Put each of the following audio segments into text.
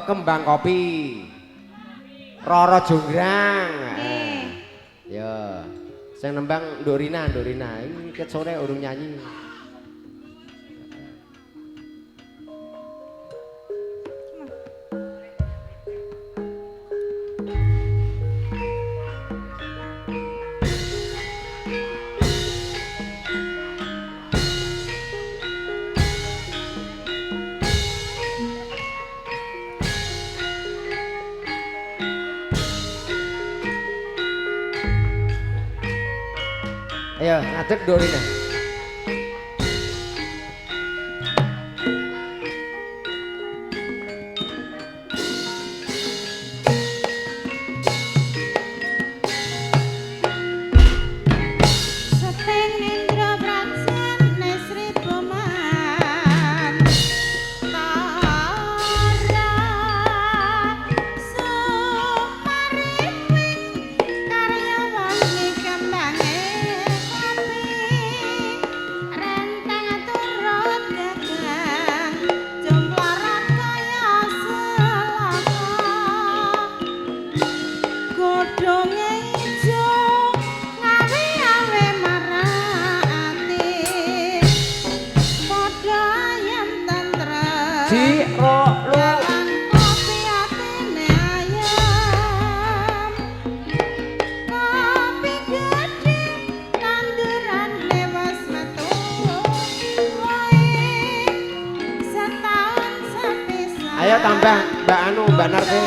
Kembang kopi. Roro Jonggrang. Ya. Sing nembang Nduk Rina. Iki ket sore urung nyanyi. Ayo, ngadeg Nduk Rina. Ayo tambah Mbak Narti.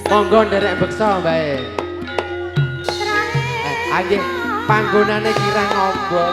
Monggo nderek beksa mbae. Nggih, panggonane kirang ngombo.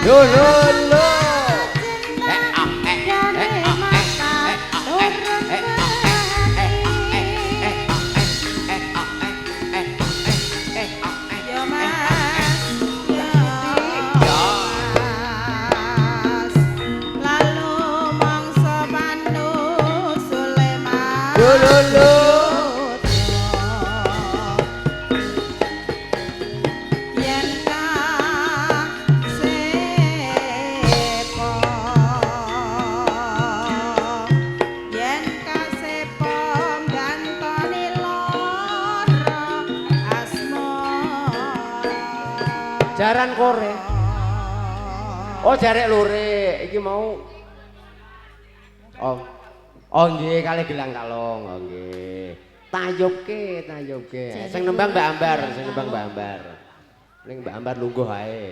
Lo lo lo. Lo lo lo. Jaran kore. Oh, jarek lore. Iki mau. Oh. Oh nggih, kalih gelang kalong. Oh nggih. Tayubke, tayubke. Sing nembang Mbak Ambar, sing nembang Mbak Ambar. Ning Mbak Ambar lungguh ae.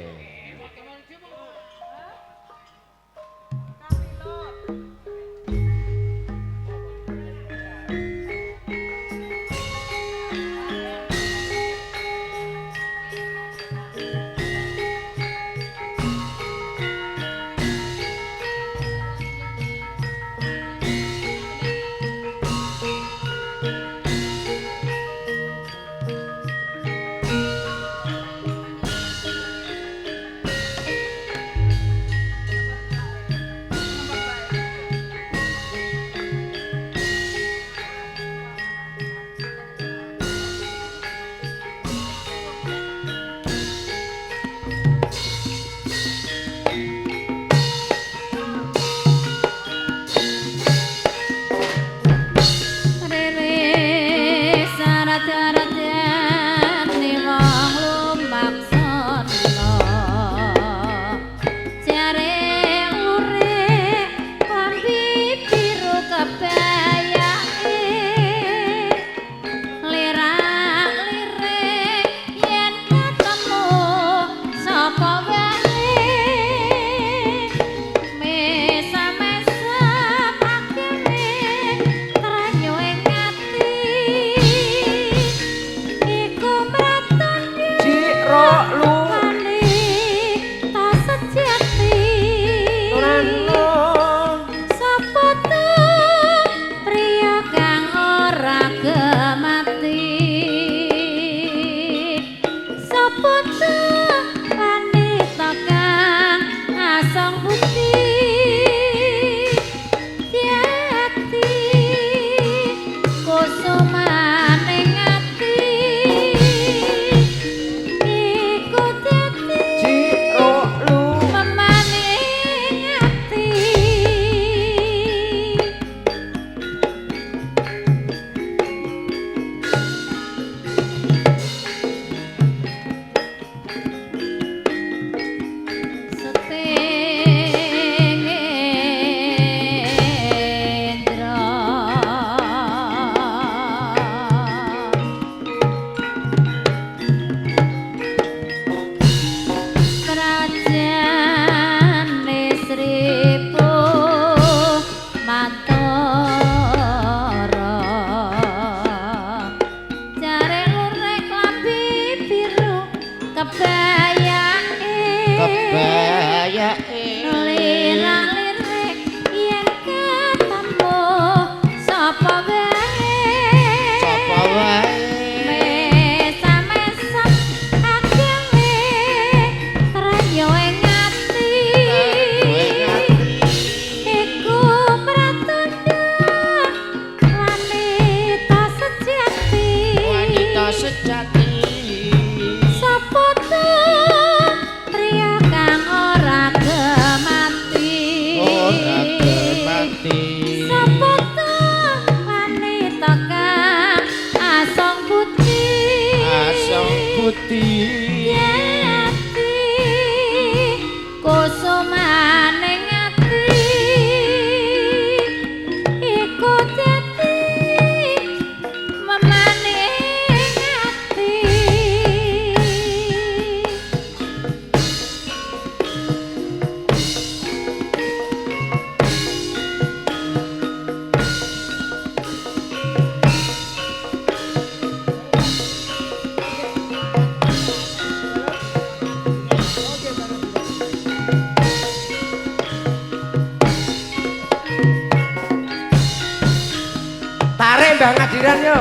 Adiran yo.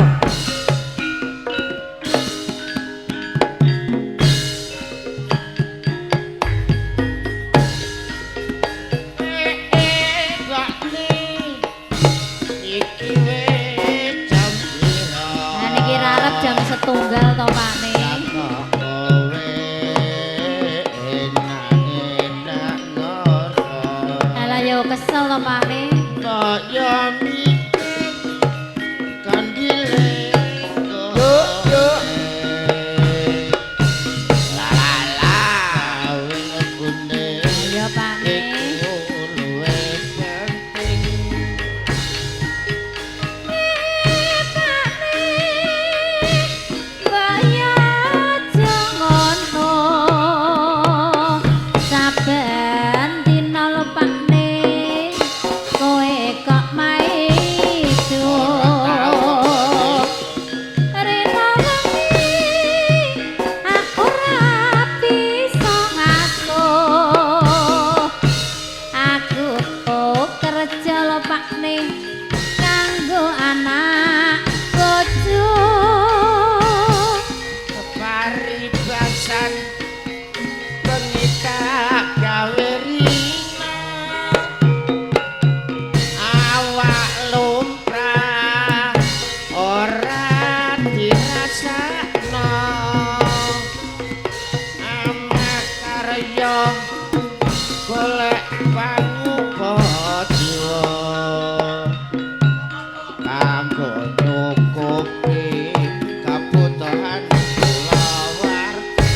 Jam setunggal to Pak Ne. Alah yo kesel to Pak Ne. Kaya mikir kandile Yuk. la la la wing bune Ayo Pak Ne. luwe penting Kaya jangono saben dina lho Pak Ne. Kowe kok maido. Rena wengi aku ora bisa ngasuh. Aku kerja lho Pak Ne kanggo anak bojo. paribasan pengita gawe rina awak lumrah ora dirasakno amat karya golek pangupa jiwa kanggo nyukupi kabutuhan kulawarga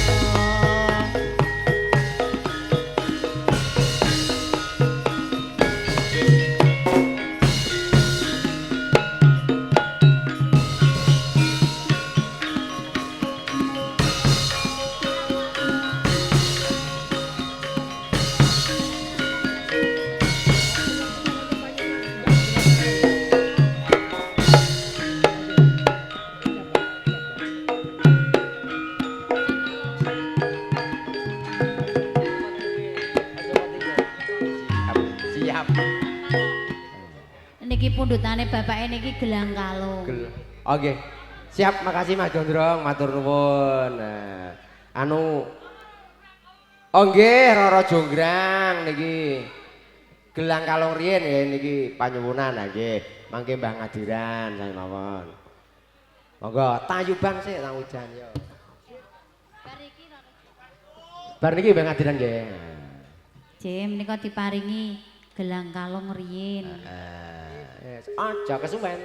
Siap. Niki pundutane bapake niki gelang kalung. Oke. Siap, makasih Mas Gondrong, matur nuwun. Nah, anu oh nggih Roro Jonggrang niki gelang kalung riyen ya niki panyuwunan nggih. Mangke Mbah Ngadiran saya mawon. Monggo tayuban sik tang ujan yo. Bar niki Mbah Ngadiran nggih. Jim nika diparingi gelang kalung riyin. Yes, aja kesuwen.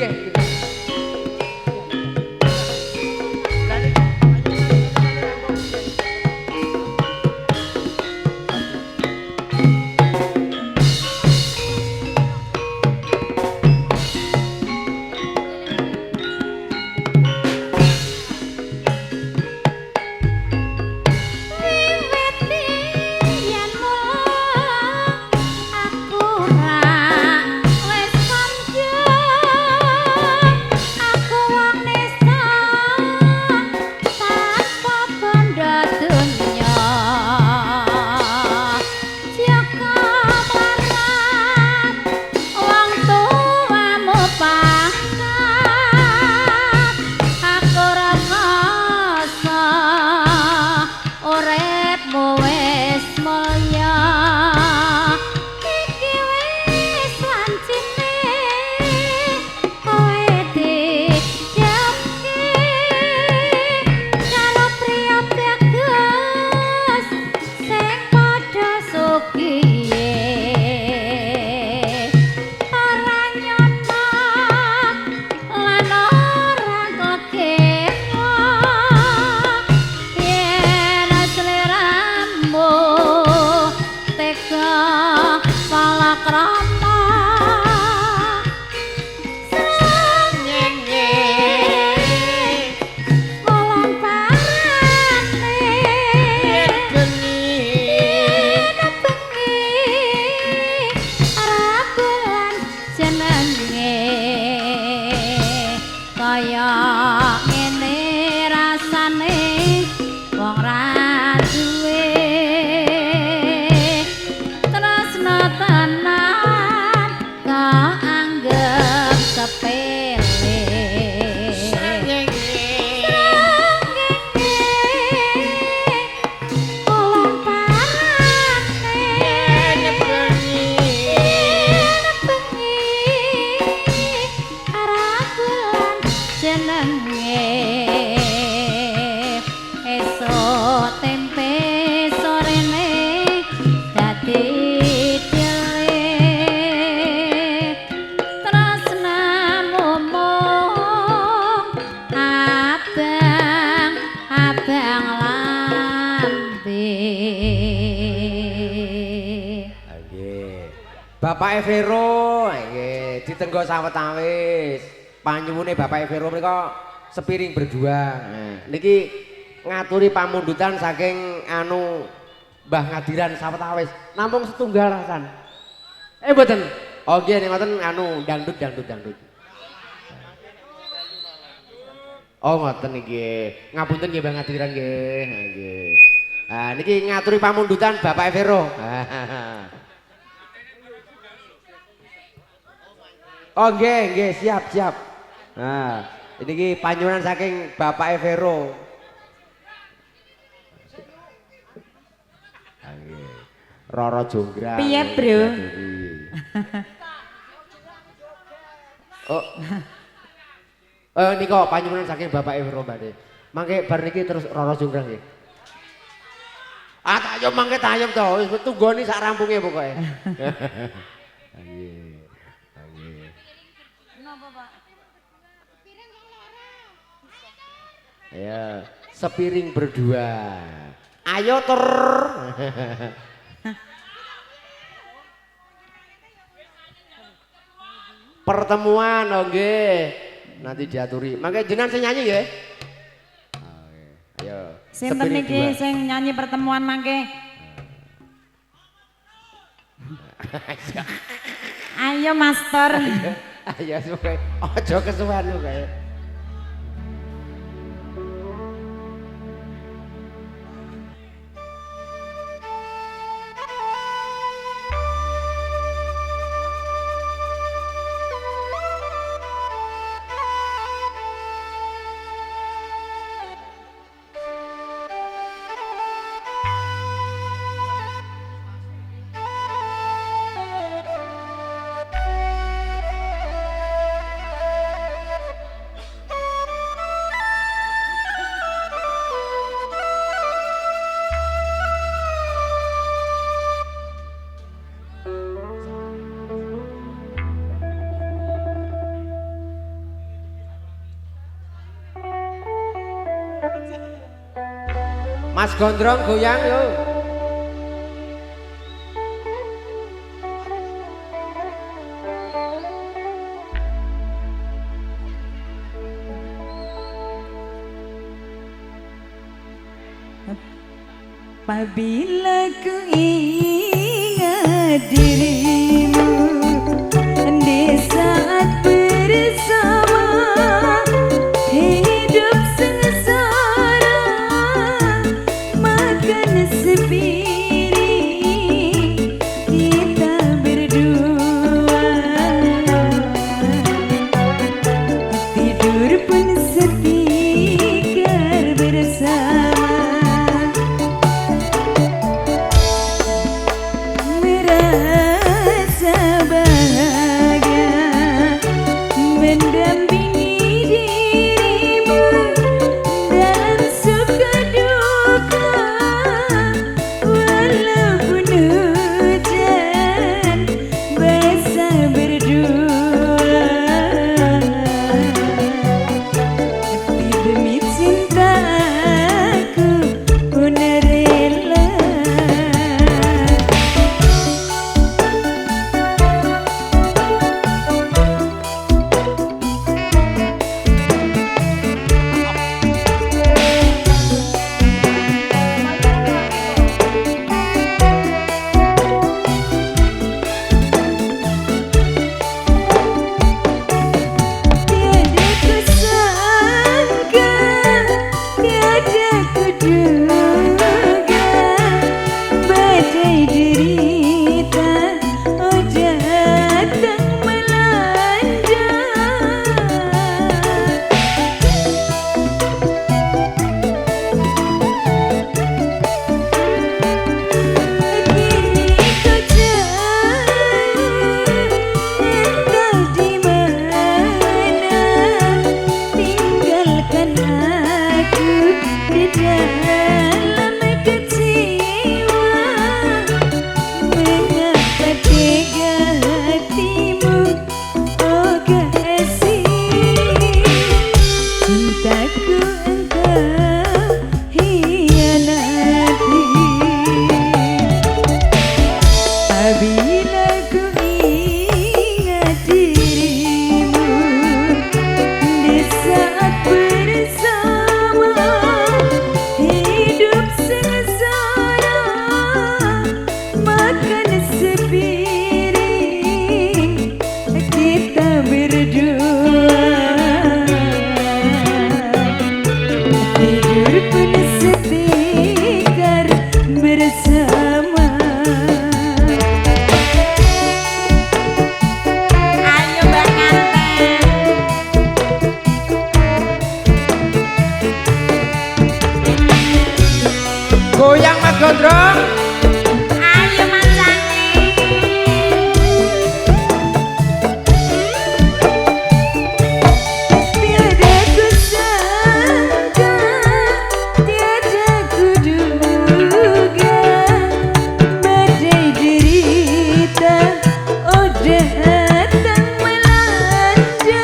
nggih. Bapak Vero nggih ditenggo sawetawis. Panyuwune Bapak Vero menika sepiring berdua. Nah, niki ngaturi pamundutan saking anu Mbah Ngadiran sawetawis. Namung setunggal rasan. Mboten. Oh nggih nek ngoten anu dangdut. Oh ngoten nggih. Ngapunten nggih Mbah Ngadiran nggih. Nggih. Ah niki ngaturi pamundutan Bapak Vero. Oh nggih, siap. Nah, ini panyunan saking Bapak Vero. Nggih. Roro Jonggrang. Piye, Bro? Oh. Nika panyunan saking Bapak Vero Mbak. Mangke bar niki terus Roro Jonggrang nggih. Ah tayub mangke tayub to, wis tunggoni sak rampunge pokoke. Nggih. Ya, sepiring berdua. Ayo ter. Pertemuan nggih. Nanti diaturi. Mangke jenengan sing nyanyi nggih. Ayo. Sinten niki sing nyanyi pertemuan mangke? Ayo Master. Ayo suwe. Aja kesuwen lho kae. Mas Gondrong goyang yo. Apabila ku ingat dirimu di saat bersama hidup sengsara makan sepiring kita berdua tidur pun setikar bersama Goyang Mas Gondrong. Ayo mancane. Tiada ku sangka, tiada ku duga, badai derita, oh datang melanda.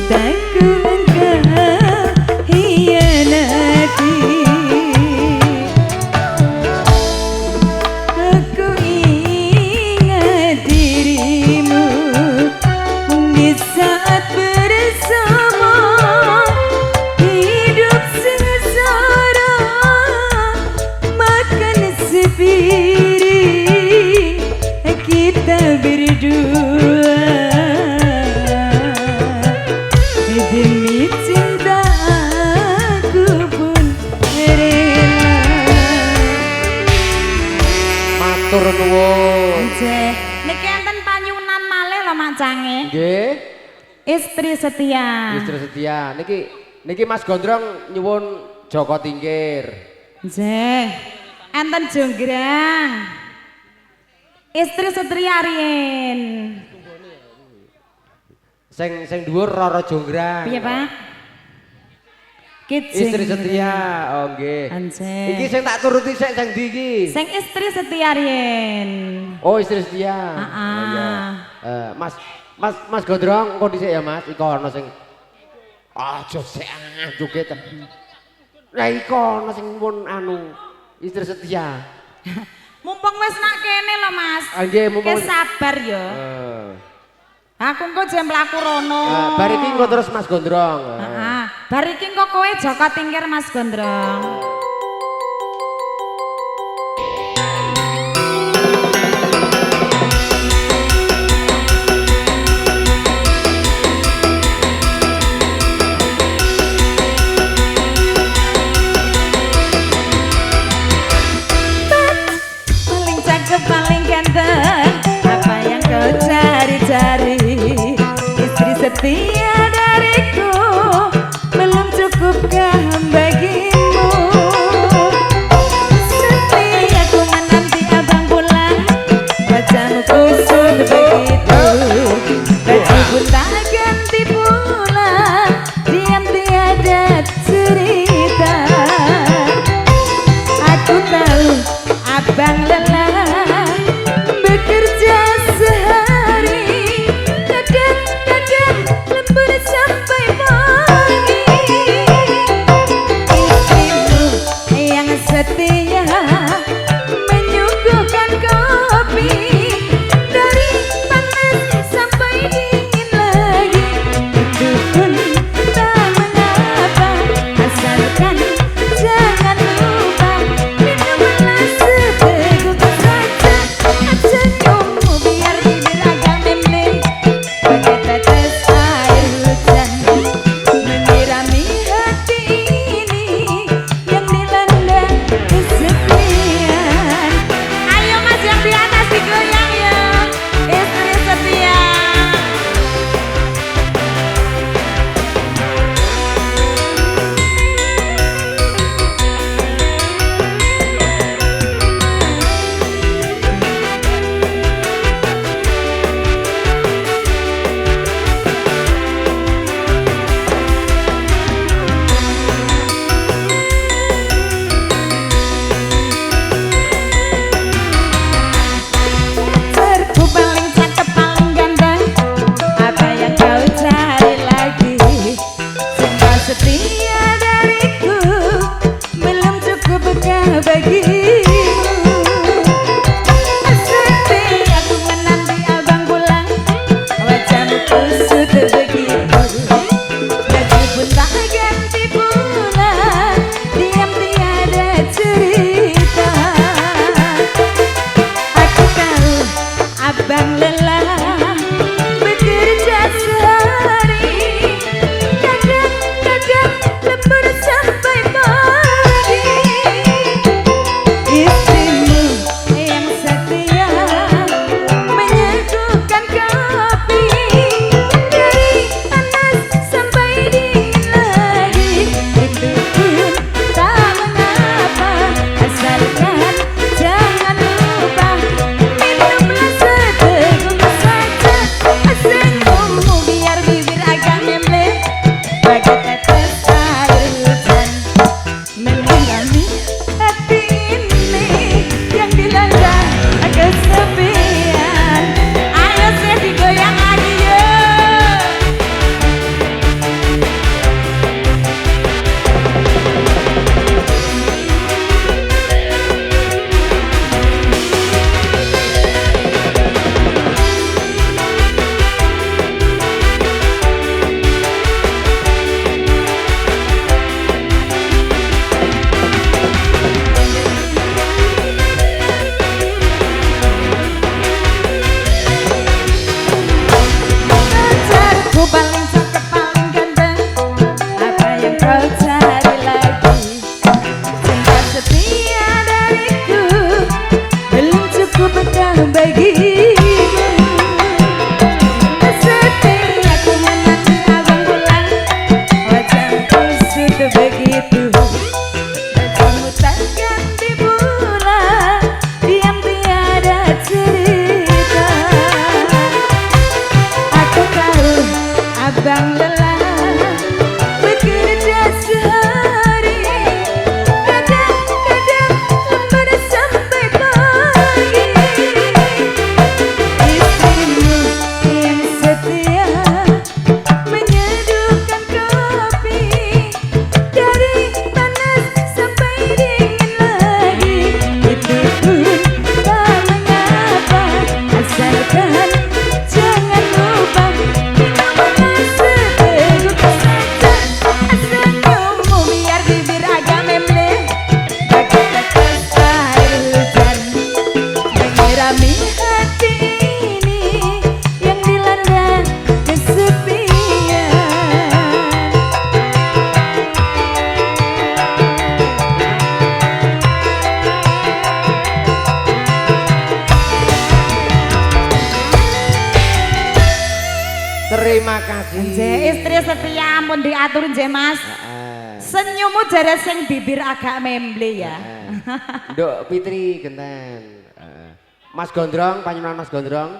tak ku engkau hianati. Aku ingat dirimu di saat bersama, hidup sengsara, makan sepiring kita berdua. Demi cinta aku pun rela. Matur nuwun. Niki enten panyunan malih lho mancange. Nggih. Istri setia. Istri setia. Niki Mas Gondrong nyuwun Joko Tingkir. Nggih. Enten Jonggrang. Istri setia riyen. Sing dhuwur Roro Jonggrang. Piye, Pak? Istri setia. Oh nggih. Anjir. Iki sing tak turuti sik sing ndi iki? Sing istri setia riyen. Oh, istri setia. Heeh. Oh, iya. Mas Gondrong engko dhisik ya, Mas. Iko ana sing aja sik joget. Lah iko ana sing pun anu istri setia. Mumpung wis nak kene lho, Mas. Ah nggih, mumpung. Ki sabar ya. Aku engko jam mlaku rono. Bar iki engko terus Mas Gondrong. Heeh. Bar iki engko kowe Joko Tingkir Mas Gondrong. Paling cakep, paling ganteng, apa yang kau cari-cari? Istri setia dariku, belum cukupkah bagimu? Setiap ku menanti abang pulang, wajahmu kusut begitu. Baju pun tak ganti pula, diam tiada cerita. Aku tahu abang lelah bekerja sehari, kadang-kadang lembur setia ampun diatur nggih Mas. Senyummu jare sing bibir agak memble ya. Nduk Fitri genten. Mas Gondrong, panjenengan Mas Gondrong?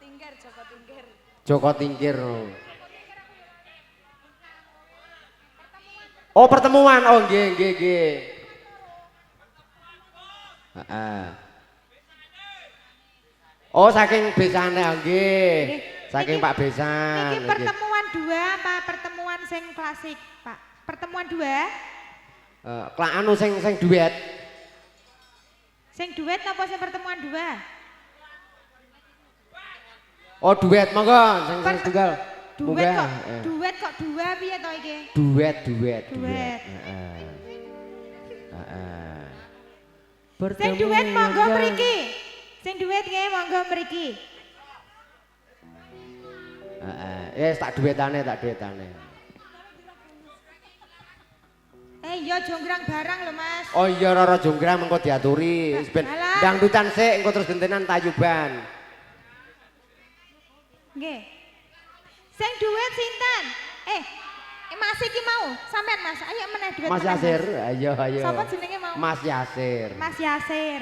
Tingkir Joko Tingkir. Joko Tingkir. Oh pertemuan, oh nggih nggih nggih. Oh saking besane nggih. Saking Pak Besan. Iki pertemuan dua apa pertemuan sing klasik, Pak? Pertemuan dua? Anu sing duet. Sing duet apa sing pertemuan dua? Oh duet monggo sing tunggal. Duet kok, duet kok dua piye to iki? Duet. Sing duet monggo mriki. Sing duet nggih monggo mriki. Yes tak duetane. Iya jonggrang barang lho Mas. Oh iya Roro jonggrang mengko diaturi. Ben dangdutan sik engko terus gentenan tayuban. Nggih. Sing duet sinten? Mas iki mau, sampean Mas. Ayo meneh duet. Mas Yasir, ayo. Sapa jenenge mau? Mas Yasir. Mas Yasir.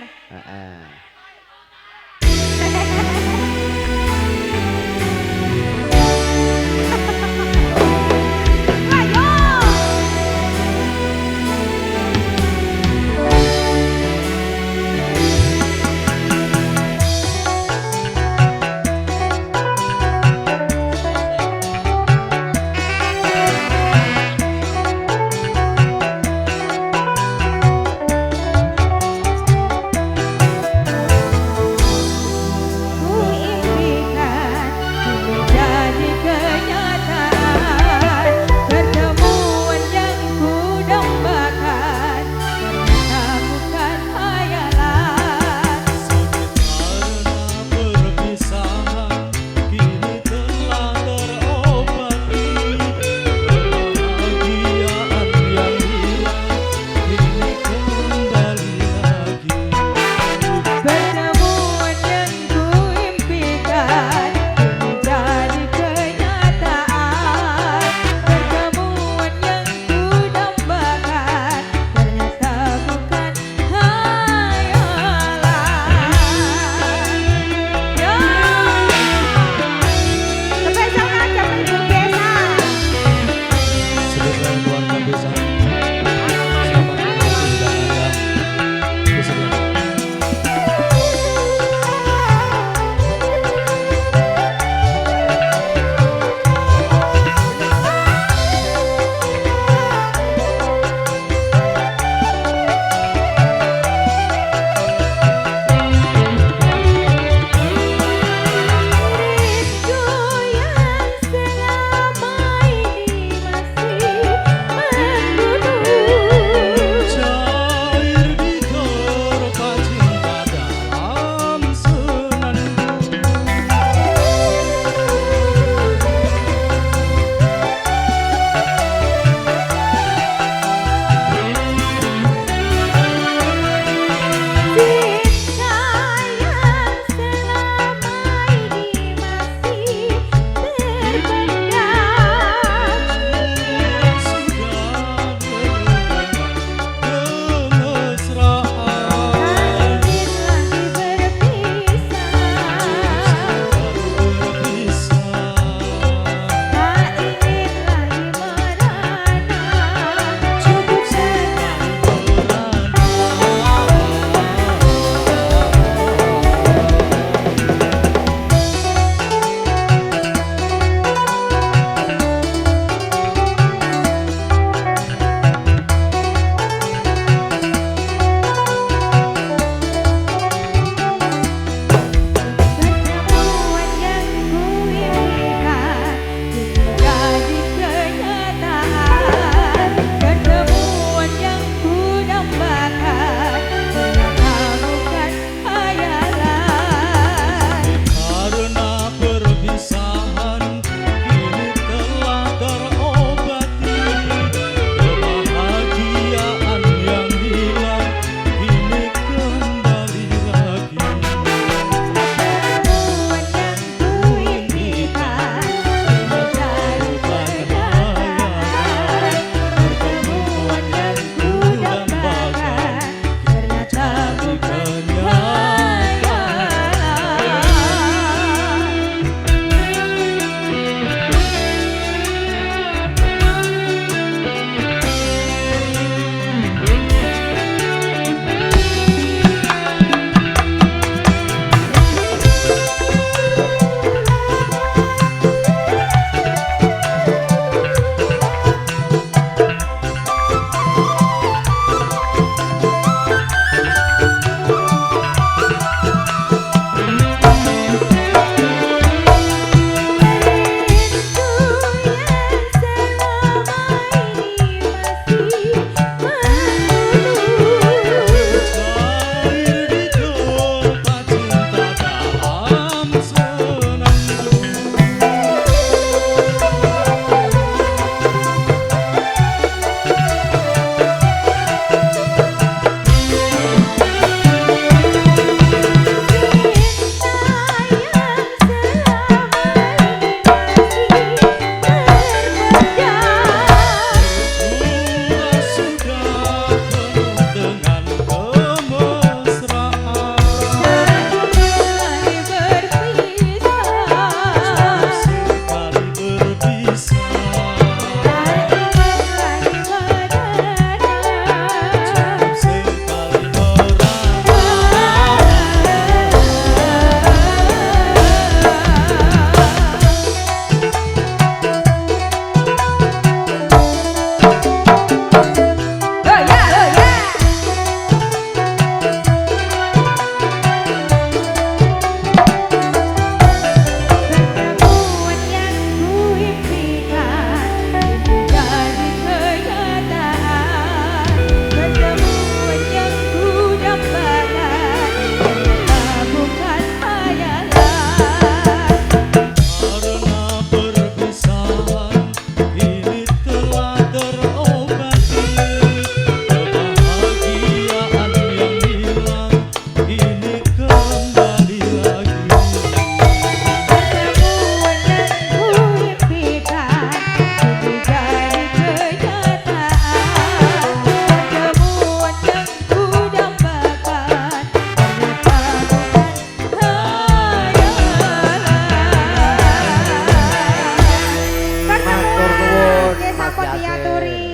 sampun Swastiastu. diaturi.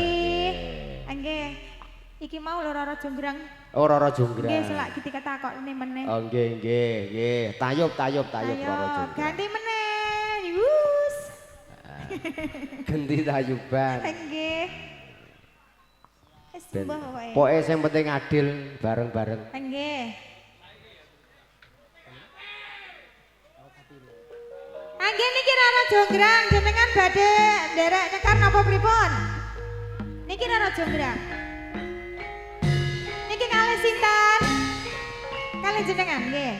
Nggih. Iki mau lho Rara Jonggrang. Oh Rara Jonggrang. Nggih selak diketakokne meneh. Oh nggih. Tayub Rara Jonggrang. Ganti meneh. Wus. Ganti tayuban. Nggih. Wis Ben mbah pokoke. pokoke sing penting adil bareng-bareng. Nggih. Nggih niki Rara Jonggrang jenengan badhe nderek nyekar napa pripun? Niki Rara Jonggrang. Niki kalih sinten? Kalih jenengan nggih.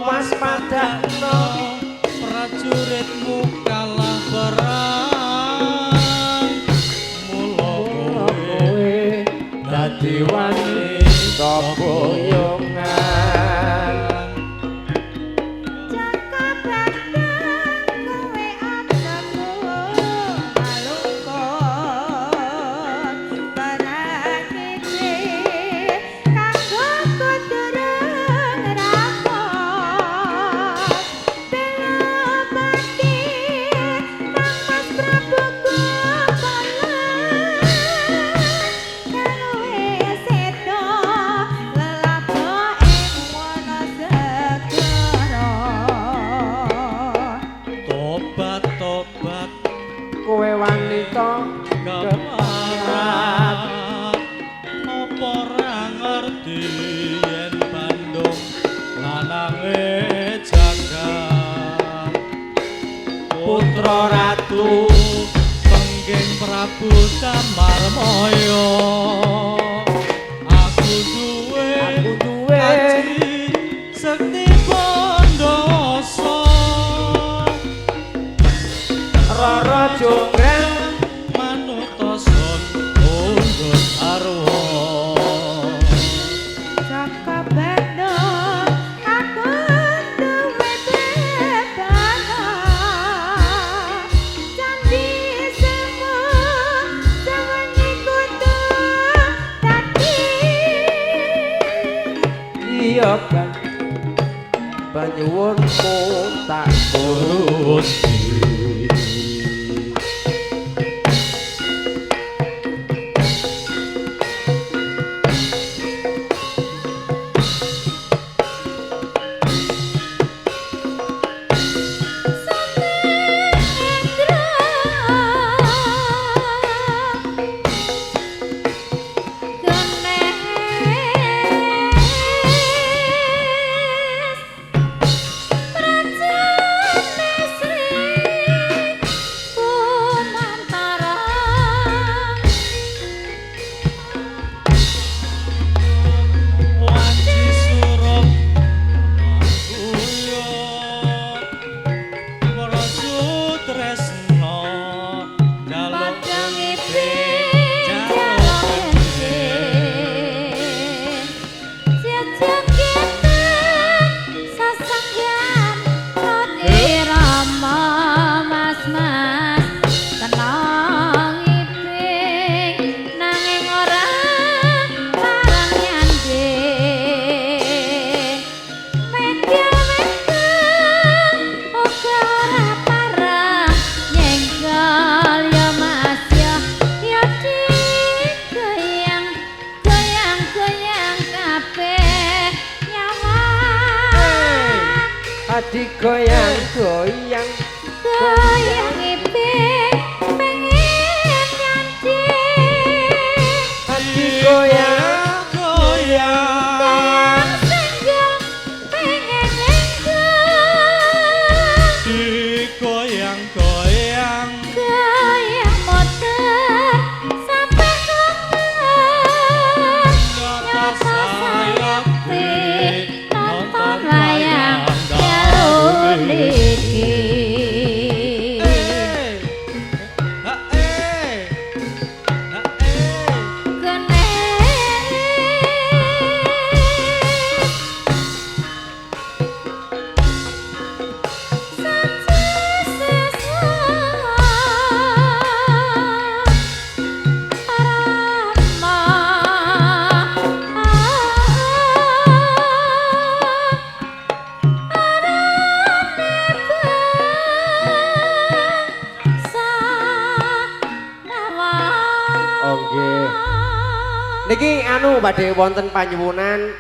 Waspadakno prajuritmu kalah perang, mula kowe dadi wanita boyongan. Jaka bandang kowe anakku alungkon barang iki kanggo kudurung rapor bela bakti kang Mas Prabu kumpalan kowe sedo lelapo ing Wonosegoro. Tobat tobat Kowe wanita keparat, apa ora ngerti yen Bandung lanange jagat. Putra ratu pengging Prabu Damarmaya, aku duwe aji sekti Pandasa. Rara Jonggrang Manutoson undut arwa. Jaka bandung aku duwe bebanan candi semu sewengi kudu dadi iya kan panyuwunmu tak turuti. Genes Praja Sri digoyang-goyang goyang iping pengen nyanyi digoyang goyang senggol pengen nyenggol digoyang-goyang goyang motor sampai kongen kata sayakti nonton wayang jauh niki Niki anu badhe wonten panyuwunan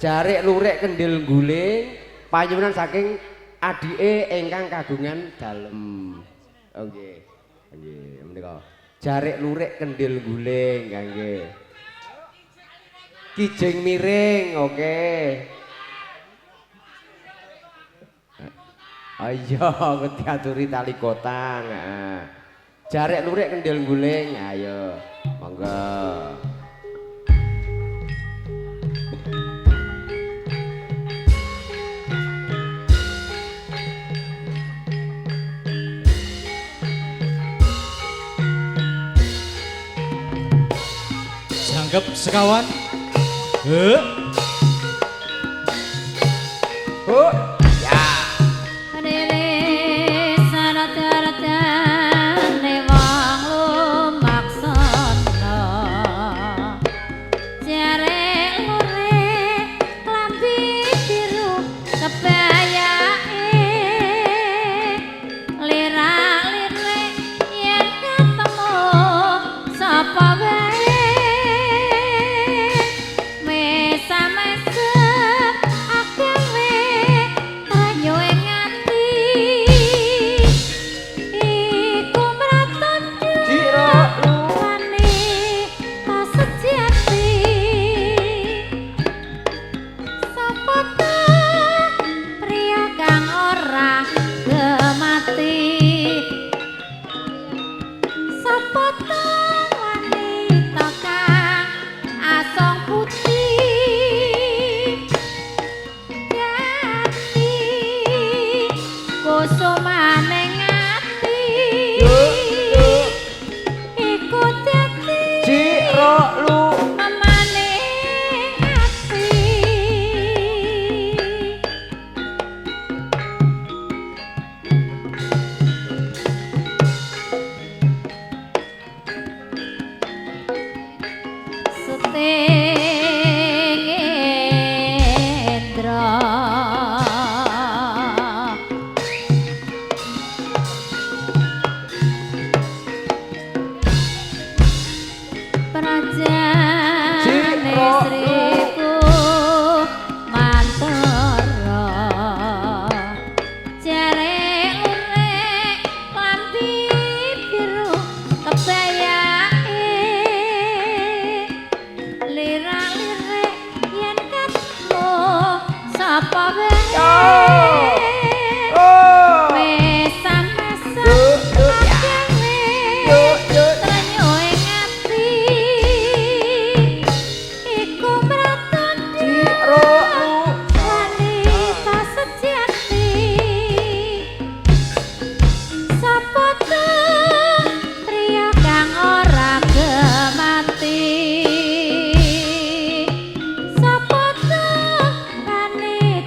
jarik lurik kendil guling panyuwunan saking adike ingkang kagungan dalem. Oh nggih. Nggih, menika. Jarik lurik kendil guling nggih. Kijing miring, oke. Ayo diaturi tali kotang. Jarik lurik kendil guling, ayo. Monggo. Anggap sekawan. Ya.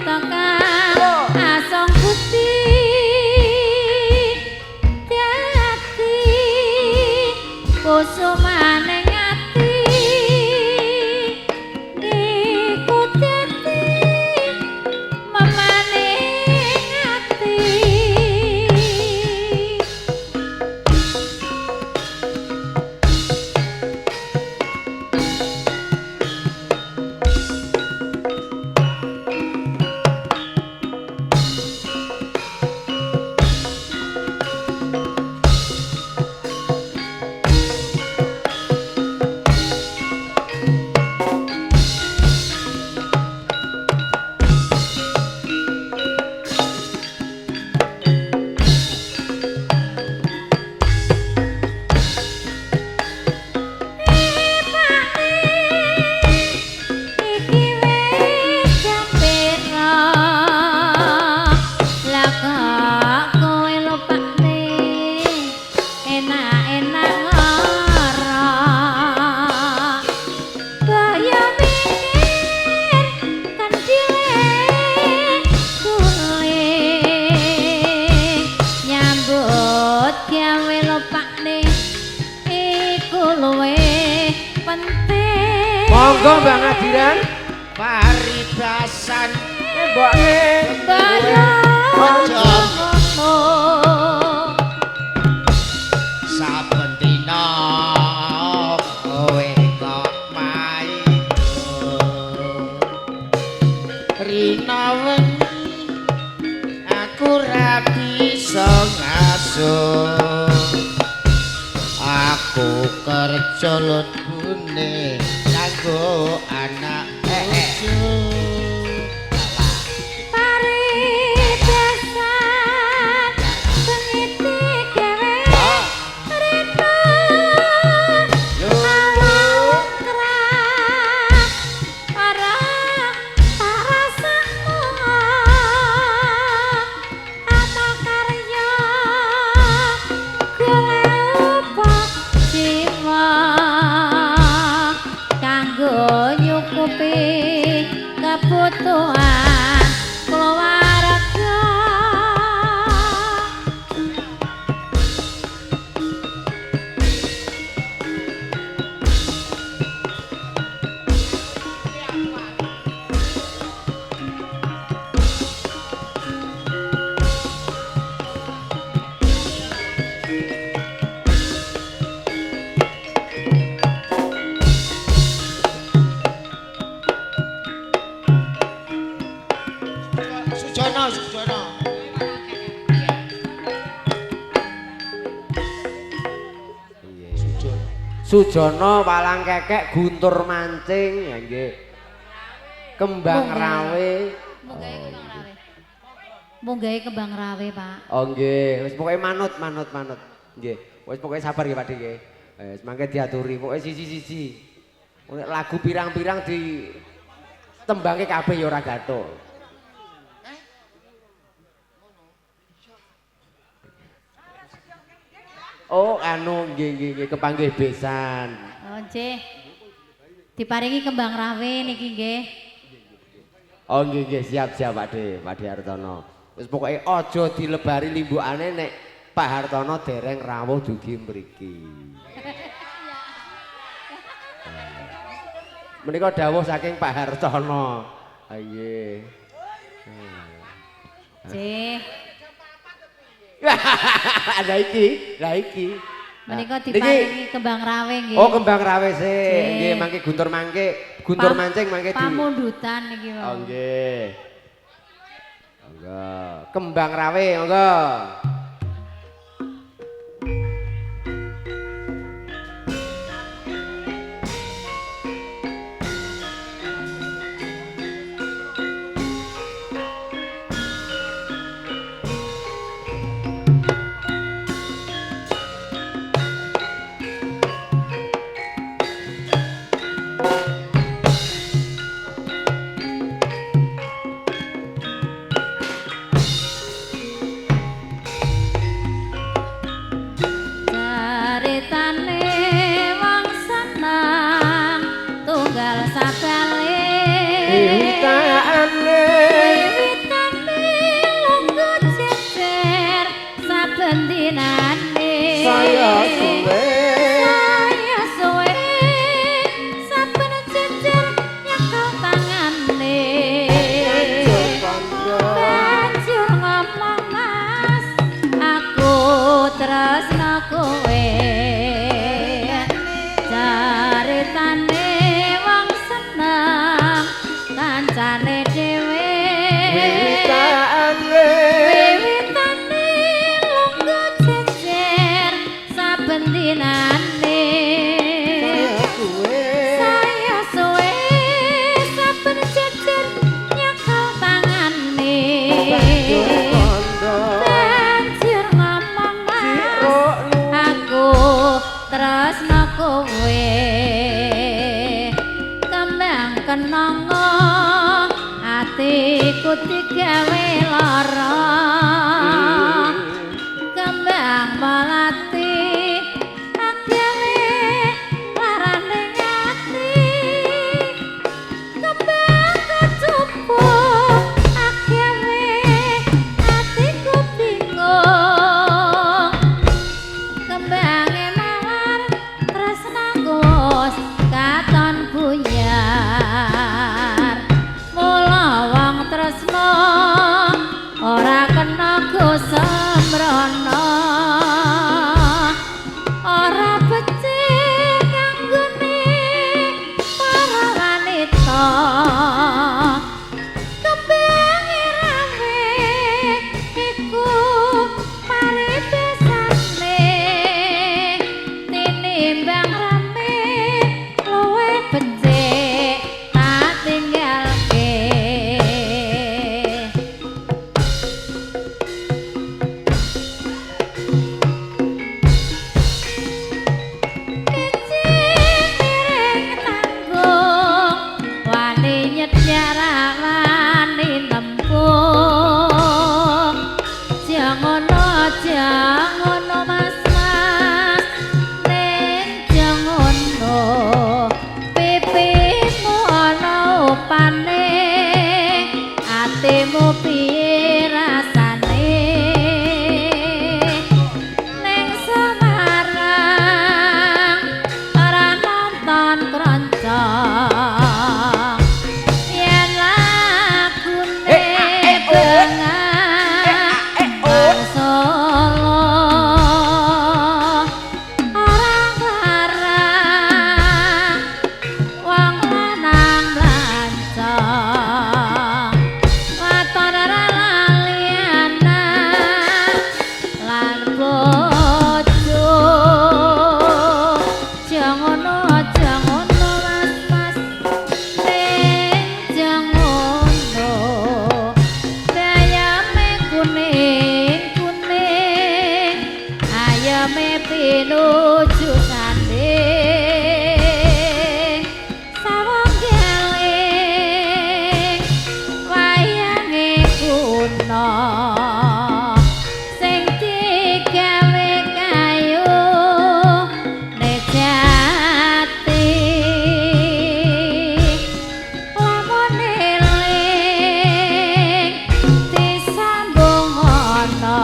Toka Monggo Mbak Ngadiran. paribasan Mbokne. aja saben dina kowe kok maido rina wengi aku ra bisa ngasuh aku kerja lebune kanggo anak bojo kebutuhan keluarga. Sujono Sujono walang kekek guntur mancing ya nggih. Kembang rawe. Munggahe kembang rawe, Pak. Oh nggih, wis pokoke manut. Nggih. Wis pokoke sabar nggih Pakde nggih. Wis mangke diaturi pokoke siji-siji. Nek lagu pirang-pirang di tembangke kabeh ya ora gathuk. Oh, anu nggih kepanggih besan. Oh, nggih. Diparingi kembang rawe niki nggih. Oh nggih siap Pakde Hartono. Wis pokoke aja dilebari limbukane nek Pak Hartono dereng rawuh dugi mriki. Menika dawuh saking Pak Hartono. Ah nggih. Nggih. Lah iki. Menika diparingi kembang rawe nggih. Oh, kembang rawe sih. Nggih, mangke guntur mancing mangke di. Pamundutan niki wae. Oh nggih. Monggo. Kembang rawe monggo. Digawe lara kembang melati agawe larane ati kembang kecupuk agawe atiku bingung kembange mawar tresnaku katon buyar ora kena go semrono ora becik kanggone para wanita kepengirane iku paripisane tinimbang rame luwe becik tak tinggalke pinuju sanding sawang geling wayange kuna sing digawe kayu nejati lamun eling disambung ana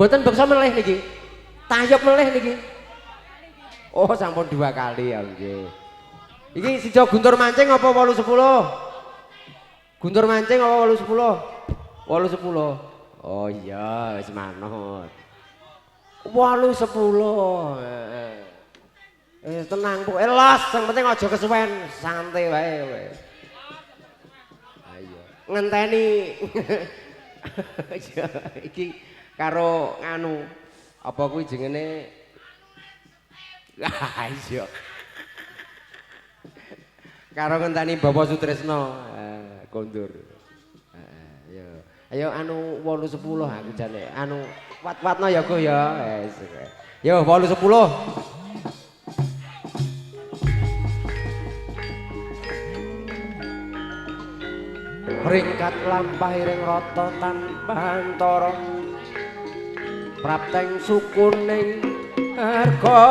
Mboten beksa melih niki. Tayub melih niki. Oh, sampun 2 kali ya nggih. Iki sija guntur mancing apa 8 10? Guntur mancing apa 8 10? 8 10. Oh iya, wis manut. 8 10. Tenang Bu, elas, yang penting aja kesuwen, santai wae kowe. Ayo, ngenteni. Iki karo nganu apa kuwi jenenge iya karo ngenteni Bapak Sutresno kondur ayo anu 8 10 aku jane anu wat-watno ya go ya yo 8 10 ringkat lampahiring rata tanpa antara prapteng sukuning harga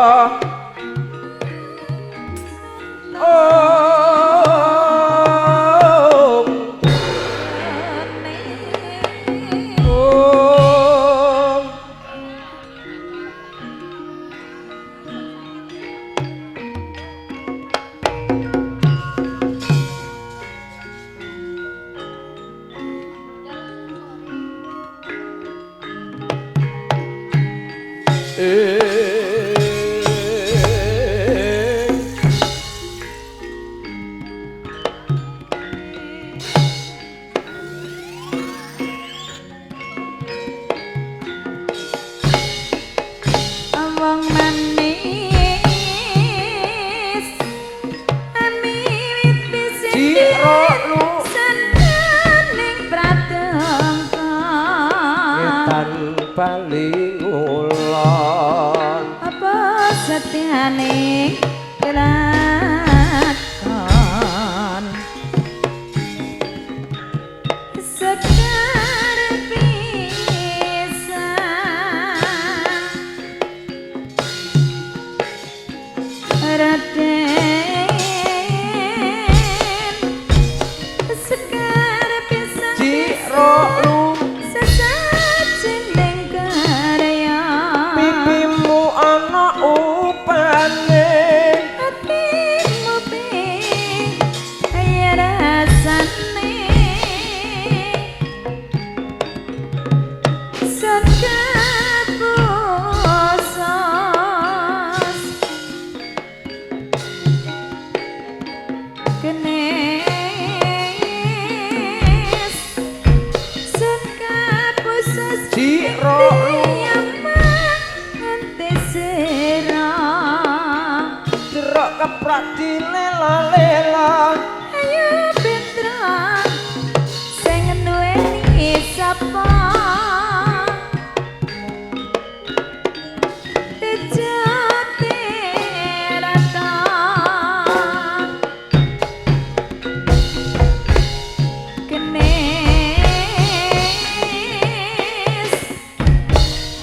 paling ulon apa setiane kelakon sekar pisan raden sekar pisan jiro lu sesajen tak dilela-lela. Ayo Petra sing duweni sapa Tejate rata kenes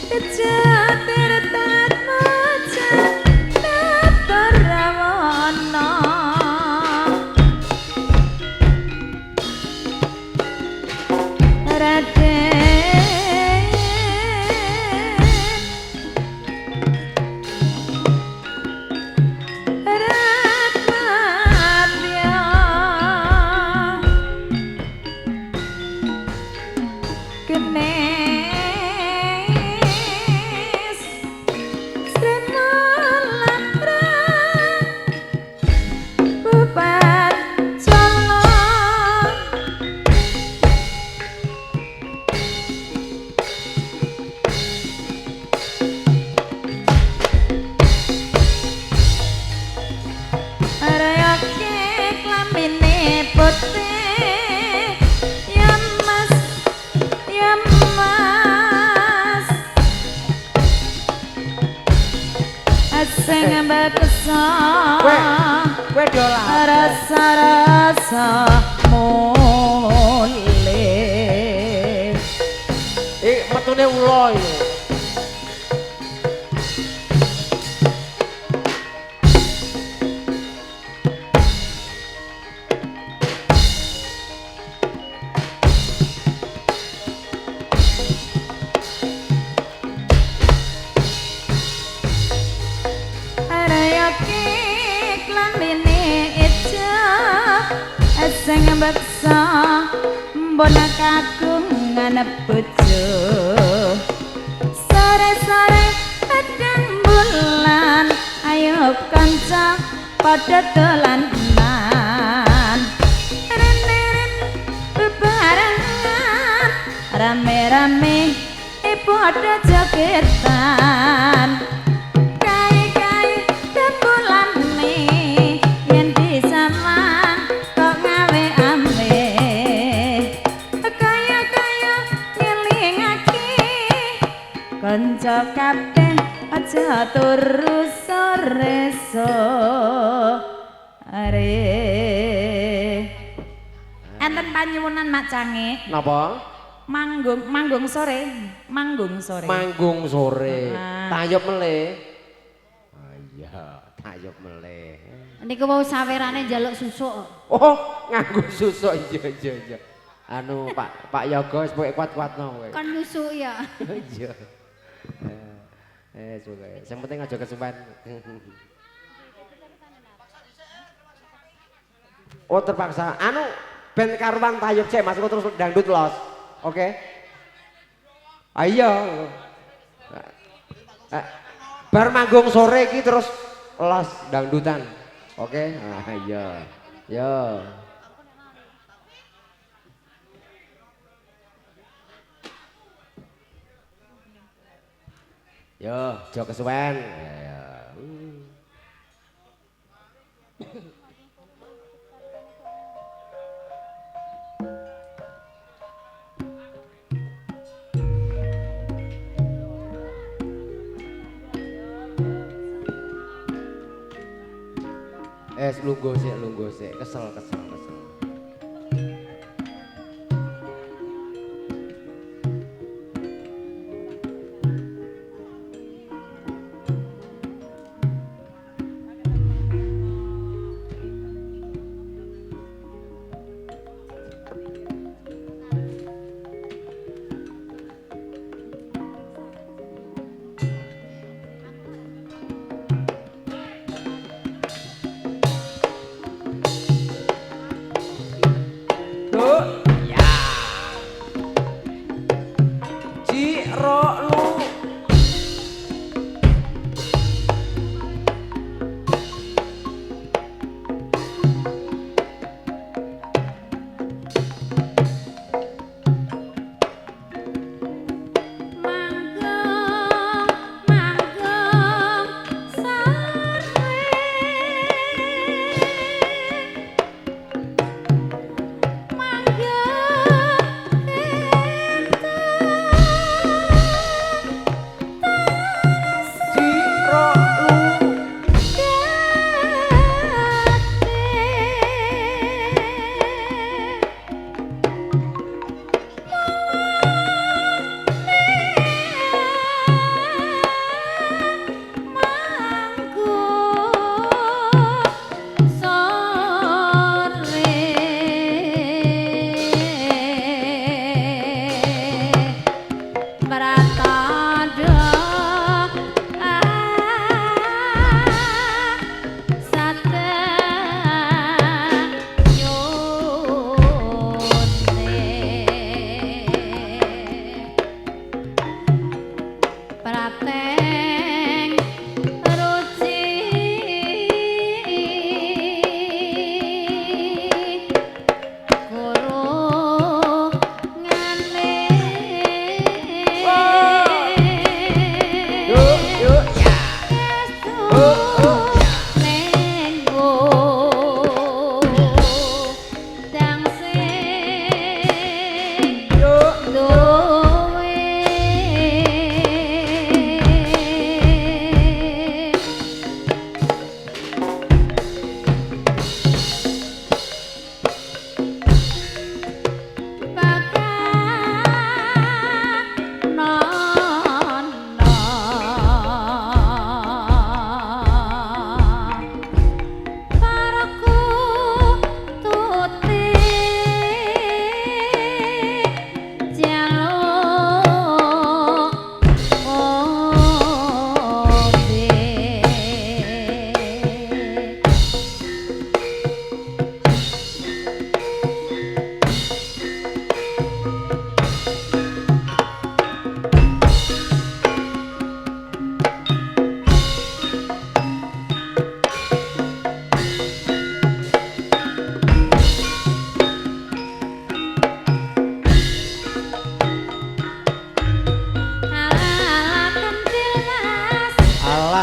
Tejate rata maca terawana sing bekesa Kowe dolan. rasa-rasa mole Metune ula iki. sing beksa mbona kagungan bojo sore-sore adang bulan ayo kanca padha dolanan ren-ren bebarengan rame-rame padha jogetan kai-kai dembulane yen disamang kanca kabeh aja turu sore-sore. Enten panyuwunan Mak Cange. Napa? Manggung sore. Manggung sore. Tayub meleh. Ah iya, tayub meleh. Niku mau sawerane njaluk susuk. Oh, nganggo susuk iya. Anu Pak Yogo wis pokoke kuat-kuatno kowe. Kon nyusuk ya. Iya. Juga. Yang penting aja kesuwen. Oh terpaksa. Anu ben karuan tayub cek masuk terus dangdut los. Oke. Ayo. Bar manggung sore iki terus los dangdutan. Oke. Ah iya. Yo. Yo, aja kesuwen. Lungguh sik, kesel.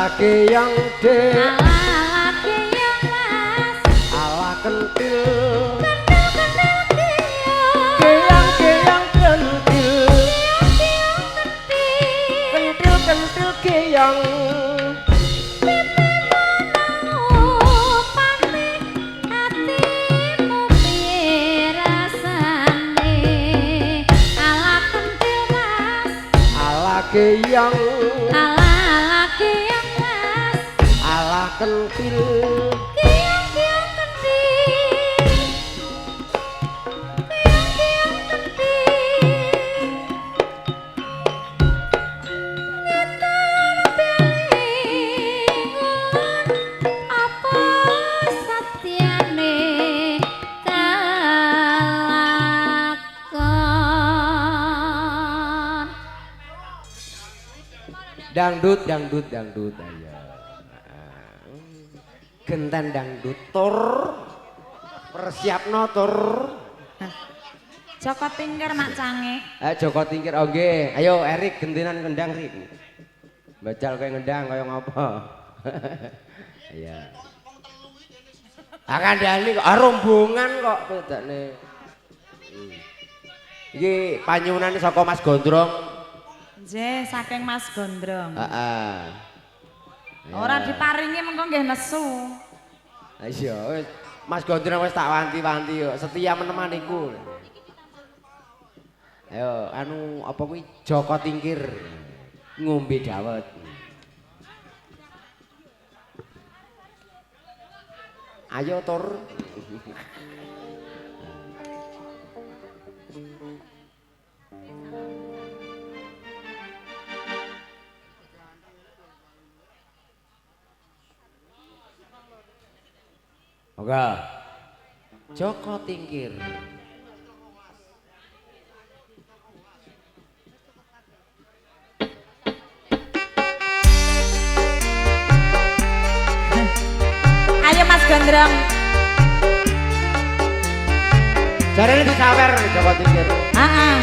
Alake yang dek Alake yang mas ala kentil Kendel keyang kentil kentil kentil keyang keyang ala keyang mas ala kentil keyang kentil keyang kentil ngetan belingon apa satyane kalakon dangdut ayo genten dangdut tur persiapno tur Joko Tingkir mak cange Joko Tingkir oh nggih ayo Erik gentenan ngendang Rik bacal kowe ngendang kaya ngapa iya akan dali kok rombongan kok bedane iki panyunane saka Mas Gondrong Nggih, saking Mas Gondrong. Heeh. Ora diparingi mengko nggih nesu. Ha iya, wis Mas Gondrong wis tak wanti-wanti yo, setia menemaniku. Ayo, anu apa kuwi Joko Tingkir ngombe dawet. Ayo tur. Moga Joko Tingkir. Ayo Mas Gondrong. Jarene disawer Joko Tingkir. Heeh.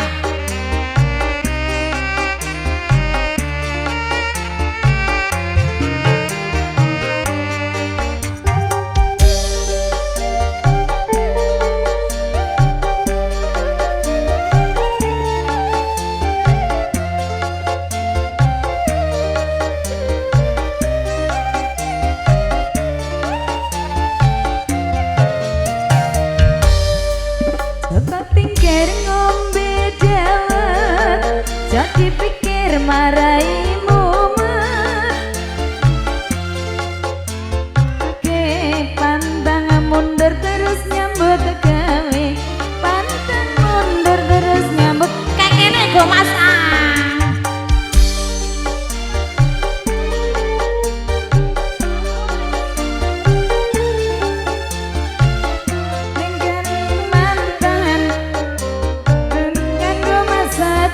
Joko Tingkir ngombe dawet, jadi pikir marai mumet. Oke, pantang mundur terus nyambut gawe, pantang mundur terus nyambut. Kayak gini go Mas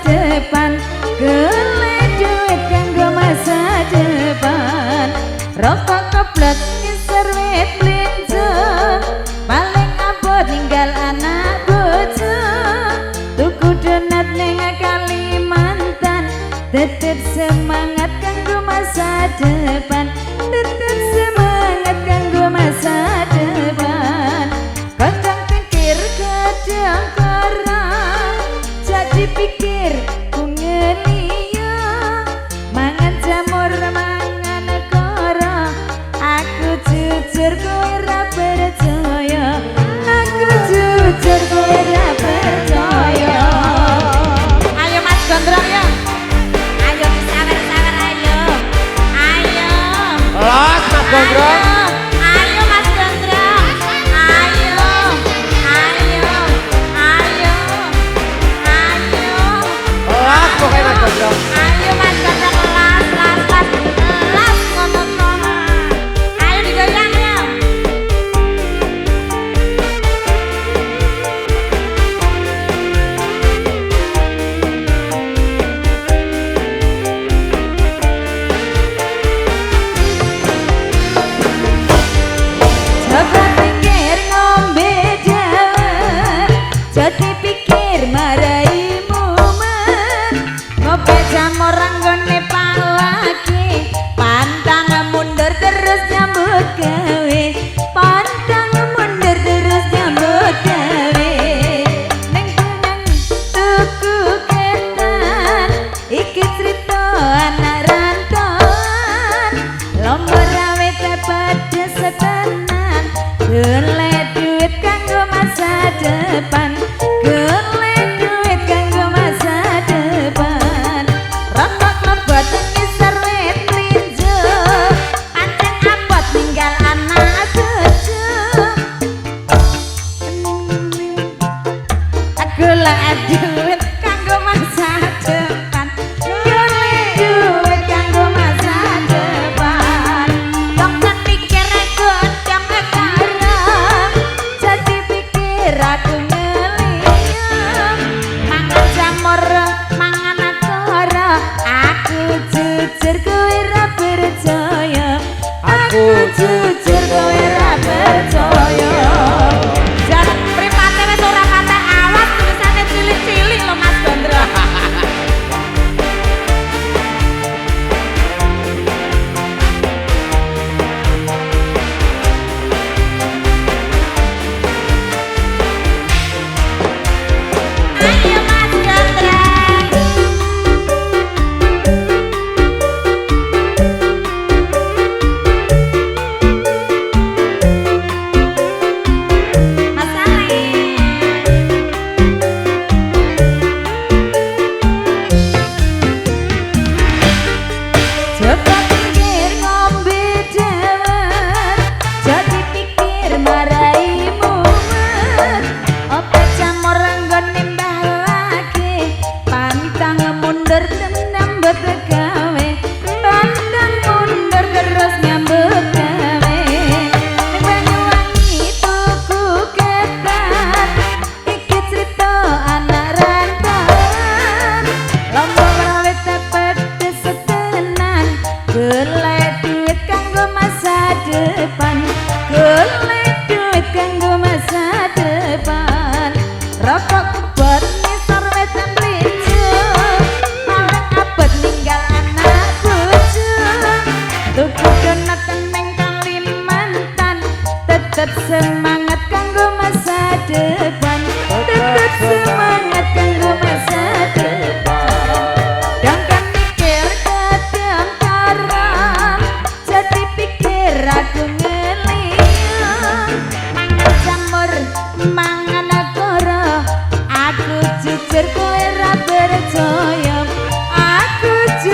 depan gele duit kanggo masa depan rokok keblek ngeser wit blinjo paling abot ninggal anak bojo tuku donat ning Kalimantan tetep semangat kanggo masa depan tetep semangat kanggo masa depan kocok pikir kadang karang jadi pikir mangan jamur mangan koro aku jujur kowe ra percaya aku jujur kowe ra percaya ayo Mas Gondrong ya ayo sawer-sawer ayo ayo Los Mas Gondrong ayo Mas Gondrong ayo ayo ayo ayo Los pokoknya Mas Gondrong ayo Mas Gondrong las ngono-ngono ayo digoyang ya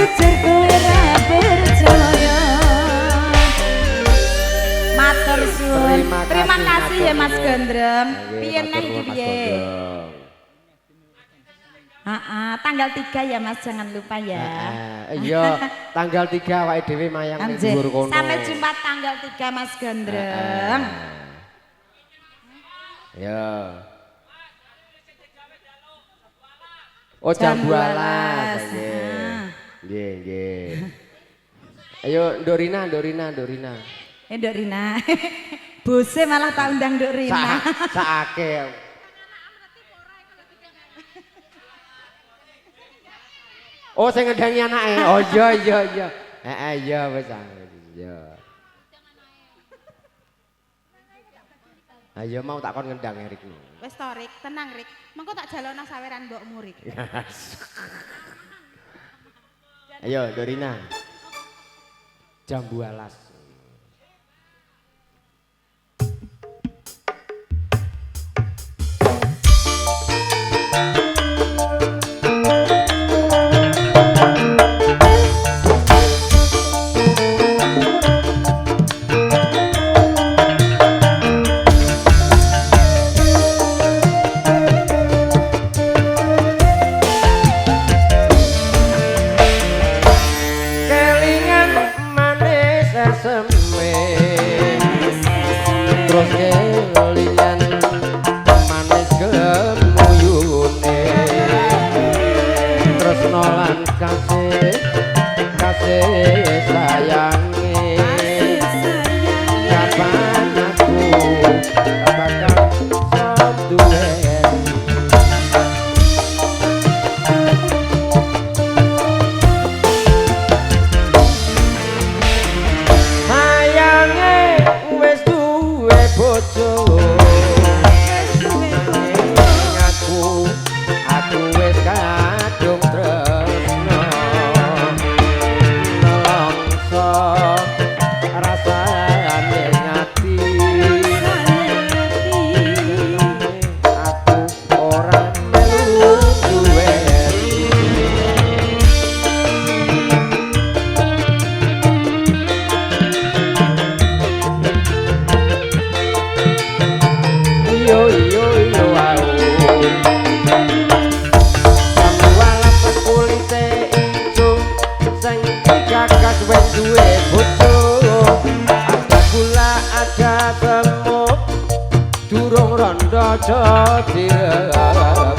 jujur kowe ra percaya. Matur suwun. Terima kasih ya Mas Gondrong. Piye neh iki piye? Tanggal 3 ya Mas, jangan lupa ya. Iya, tanggal 3 awake dhewe mayang ning dhuwur kono. Sampai Jumat tanggal 3 Mas Gondrong. Ya. Oh jam 12. Nggih, nggih. Ayo Dorina. Nduk Rina. Bose malah tak undang Nduk Rina. Sakake. Oh sing ngendangi anake. Oh iya. Iya wis iya. Ayo mau tak kon ngendang Rik. Wis to Rik, tenang Rik. Mengko tak jalono saweran mbokmu Rik. Ayo Dorina. Jam 12. Terus kelingan manis gemuyune terus nolan kasih sayangi kapan aku bakal sok duweni sayange wis duwe bojo aku wis kadung tresno nelongso rasane ngati aku ora melu duweni iyo au walas kulite ijo sing gagas wis duwe bojo ada gula ada semut durung rondo aja direbut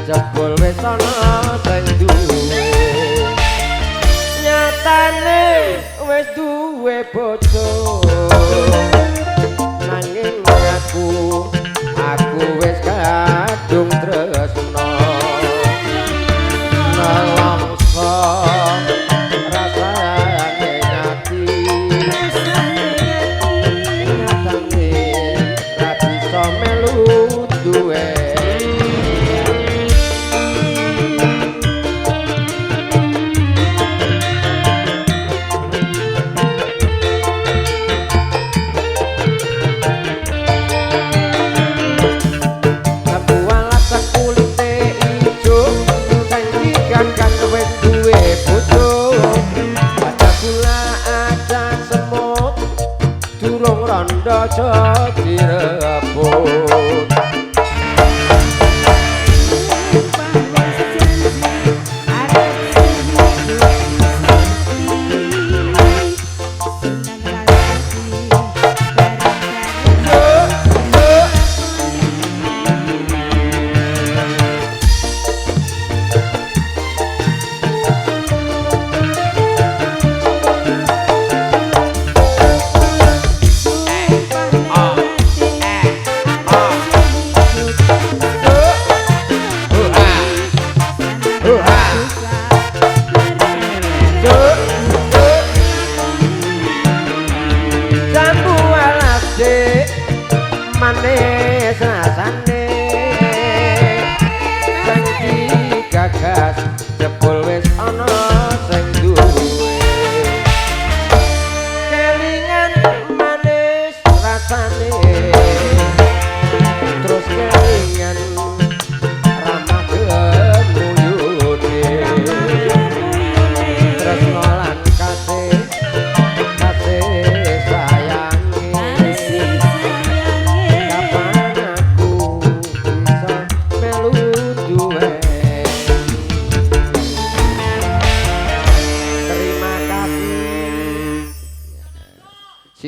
jebul wis ana sing duwe nyatane wis duwe bojo nanging aku wis kadung tresno nelongso rasane ngati nyatane ra bisa melu duwe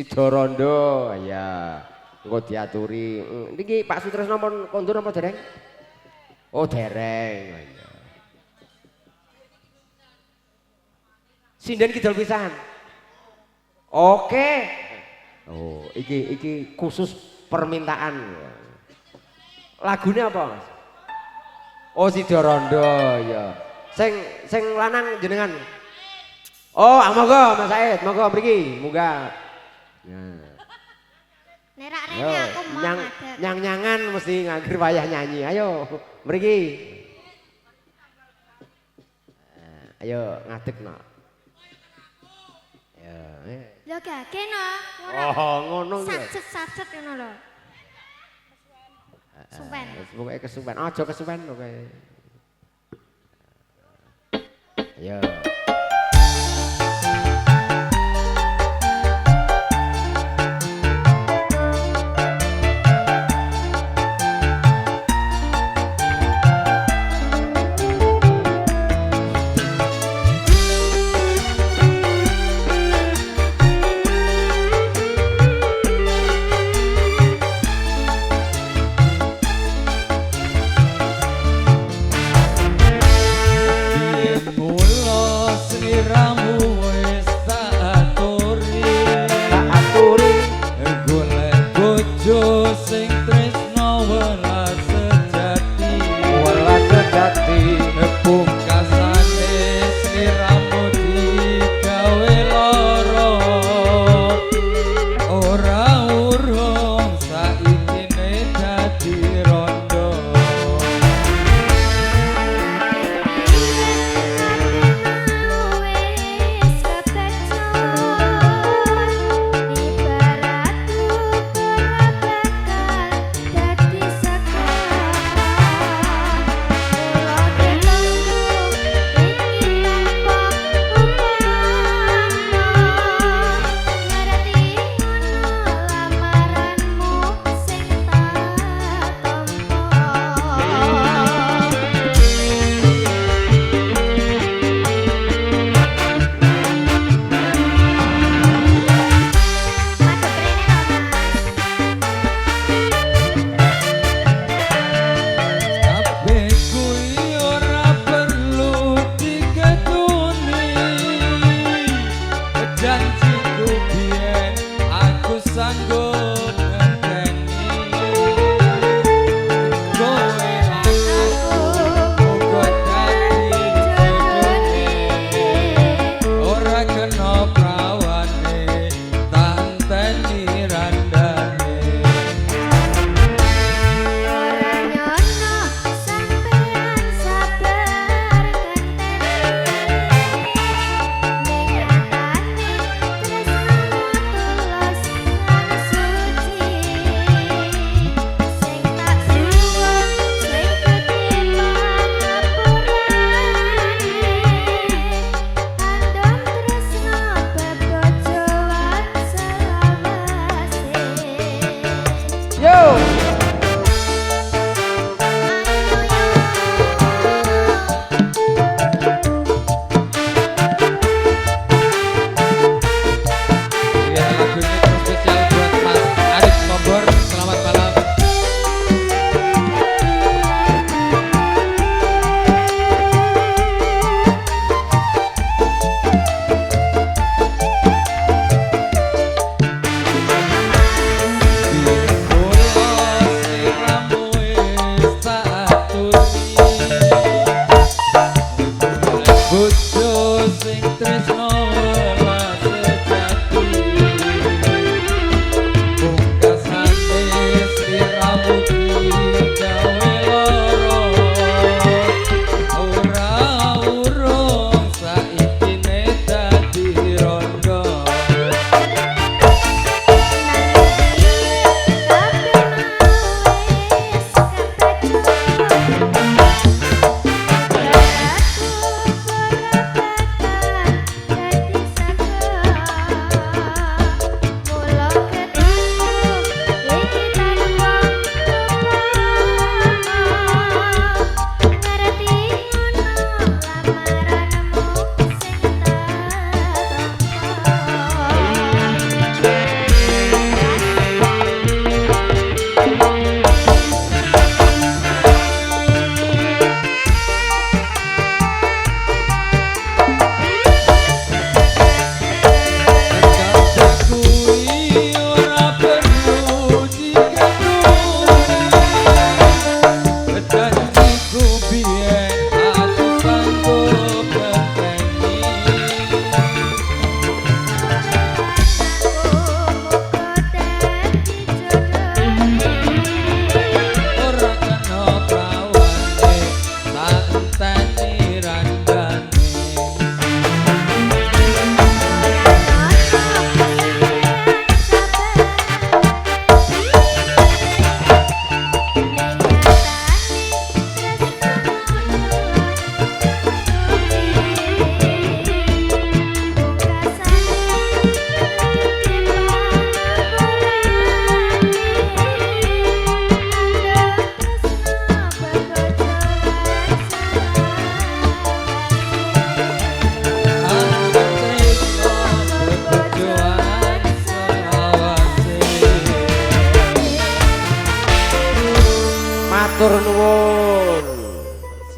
Sida Rondo ya. Engko diaturi. Niki Pak Sutresno pun kondur apa dereng? Oh dereng. Oh, iya. Sinden kidul pisan. Oke. Oh, iki khusus permintaan. Lagunya apa, Mas? Oh, Sida Rondo ya. Sing lanang jenengan. Oh, monggo Mas Said, monggo mriki, munggah. Nah. Nerak rene aku mau ngadeg. Nyang-nyangan mesti ngangger wayah nyanyi. Ayo, mriki. Ayo ngadeg no. Ya. Lho gak kena. Oh, ngono ya. Sacet ngono lho. Suwen. Pokoke kesuwen. Aja kesuwen lho kae. Ayo. Biyen kula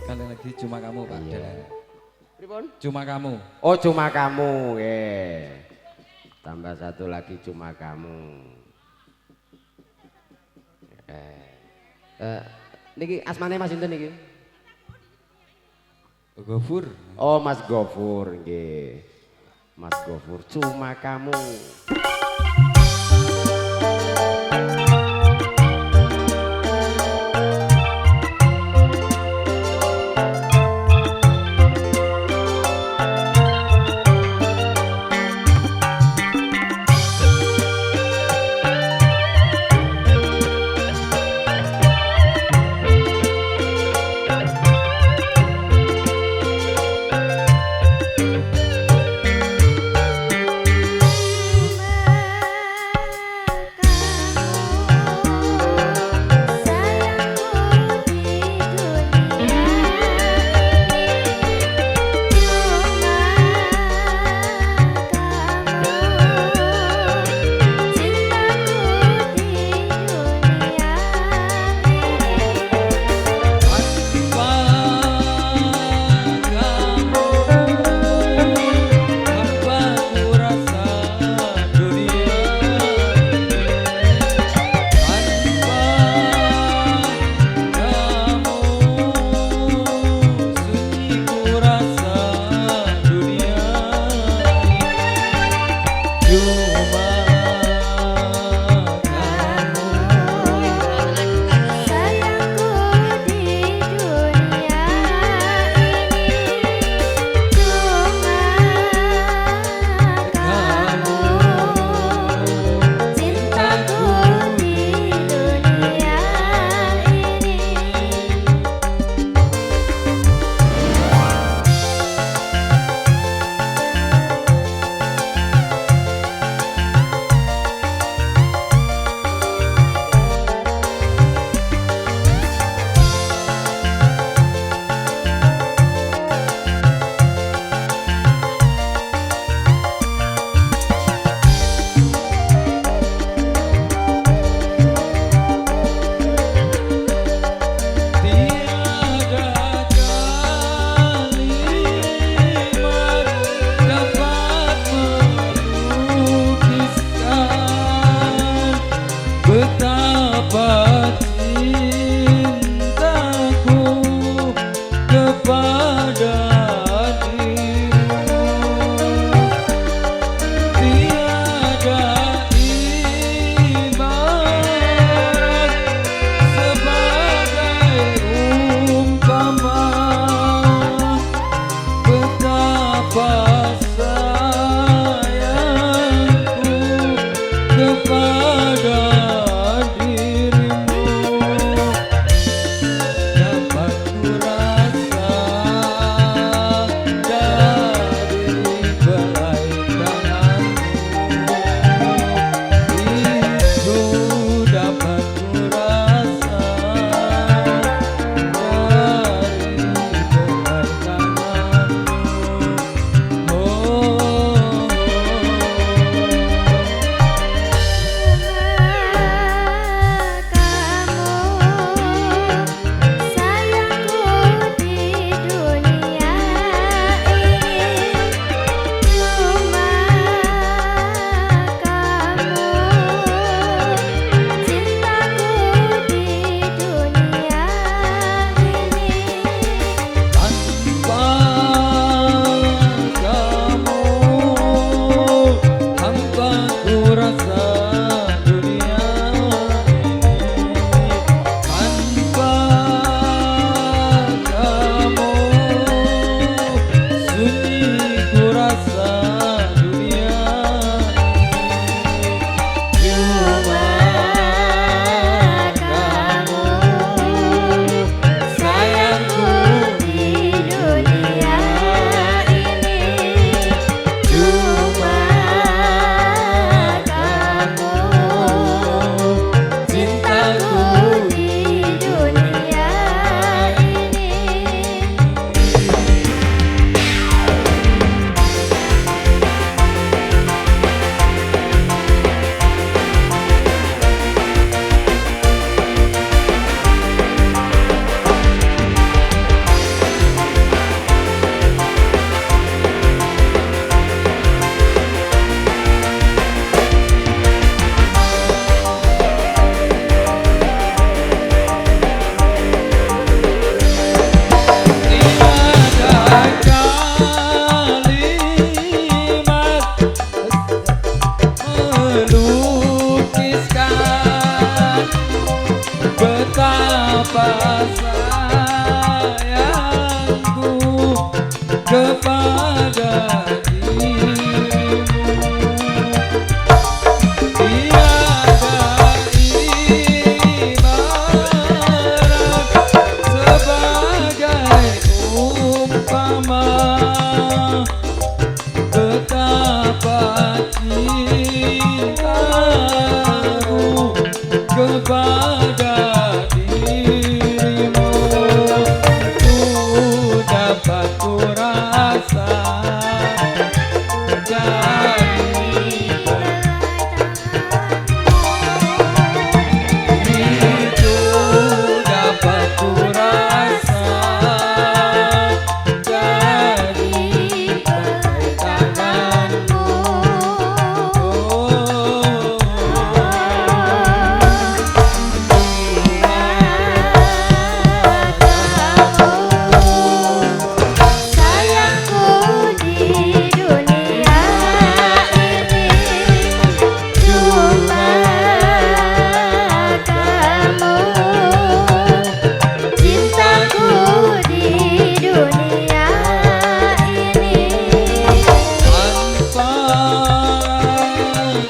Sekali lagi cuma kamu Pak. Iya. Pripun? Cuma kamu. Oh cuma kamu, tambah satu lagi cuma kamu. Niki asmane Mas sinten niki? Gofur. Oh Mas Gofur, nggih. Mas Gofur, cuma kamu. kepada dirimu. Tiada ibarat sebagai umpama betapa cintamu kepada dirimu. Ku dapat ku rasa dari itu dapat ku rasa dari tanganmu. Sayangku di dunia ini cuma kamu, cintaku di dunia ini. Tanpa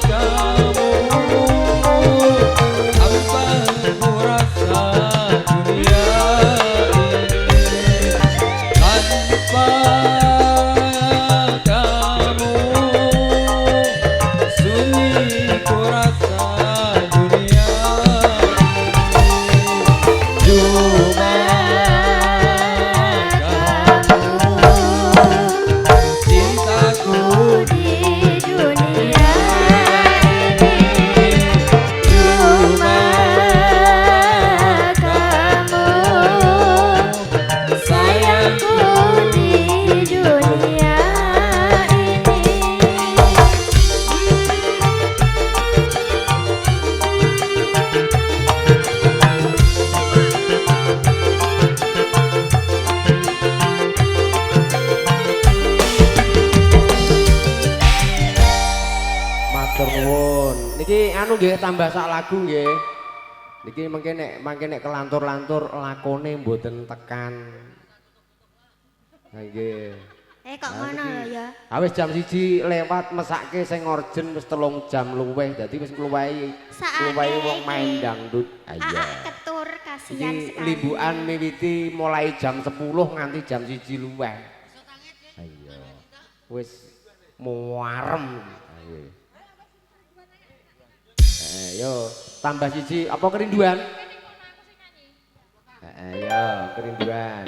kamu, apa ku rasa dunia ini. Tanpa kamu, sunyi ku rasa dunia ini. Cuma cintaku Di dunia ini cuma kamu, sayangku di dunia ini. Matur nuwun. Niki anu nggih tambah sak lagu nggih. Niki mangke nek kelantur-lantur lakone mboten tekan. Ha nggih. Kok ngono lho ya. Ha wis jam 1 lewat mesake sing orjen wis 3 jam luwih. Dadi wis ngluwahi wong main dangdut. Ayo. Ketur kasihan Iki sekali. limbukan miwiti mulai jam 10 nganti jam 1 luwih. Ayo. Wis muarem. Ayo. Yo, tambah siji apa kerinduan? Ayo, kerinduan.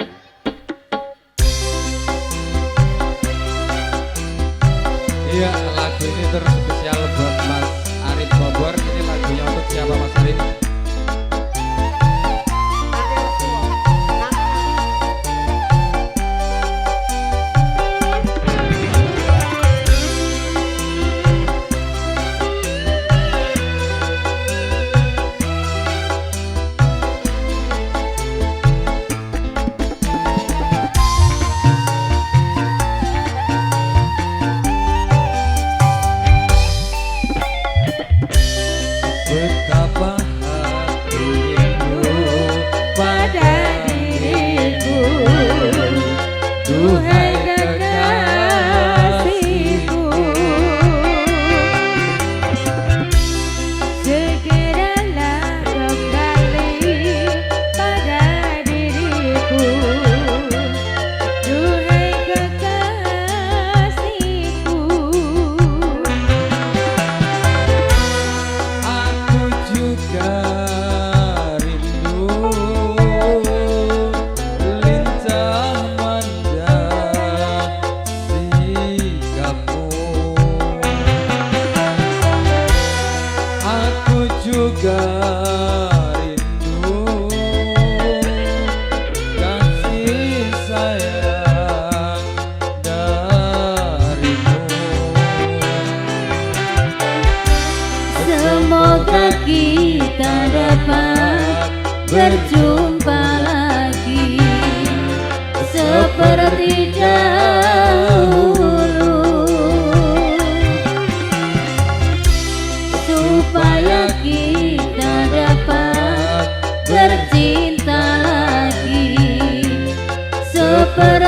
Iya, lagu ini terspesial buat Mas Arif Bogor. Ini lagunya untuk siapa Mas Arif?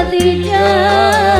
seperti dahulu.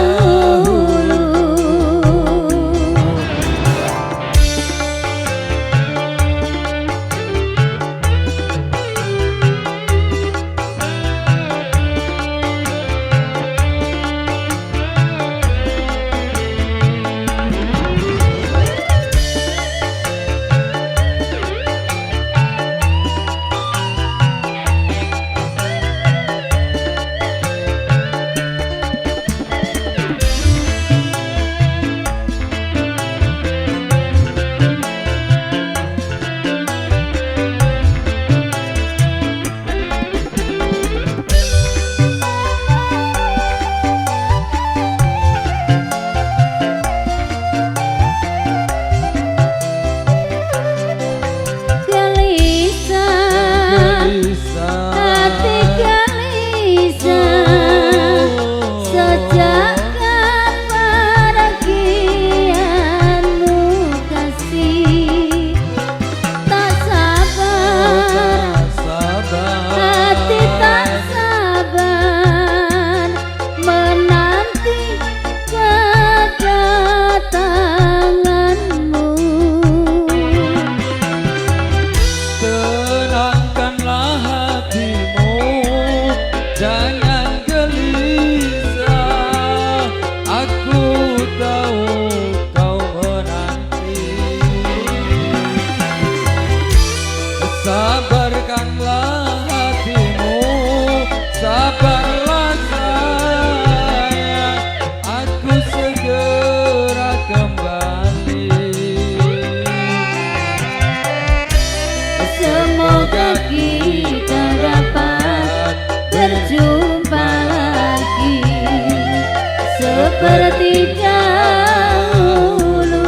Seperti dahulu,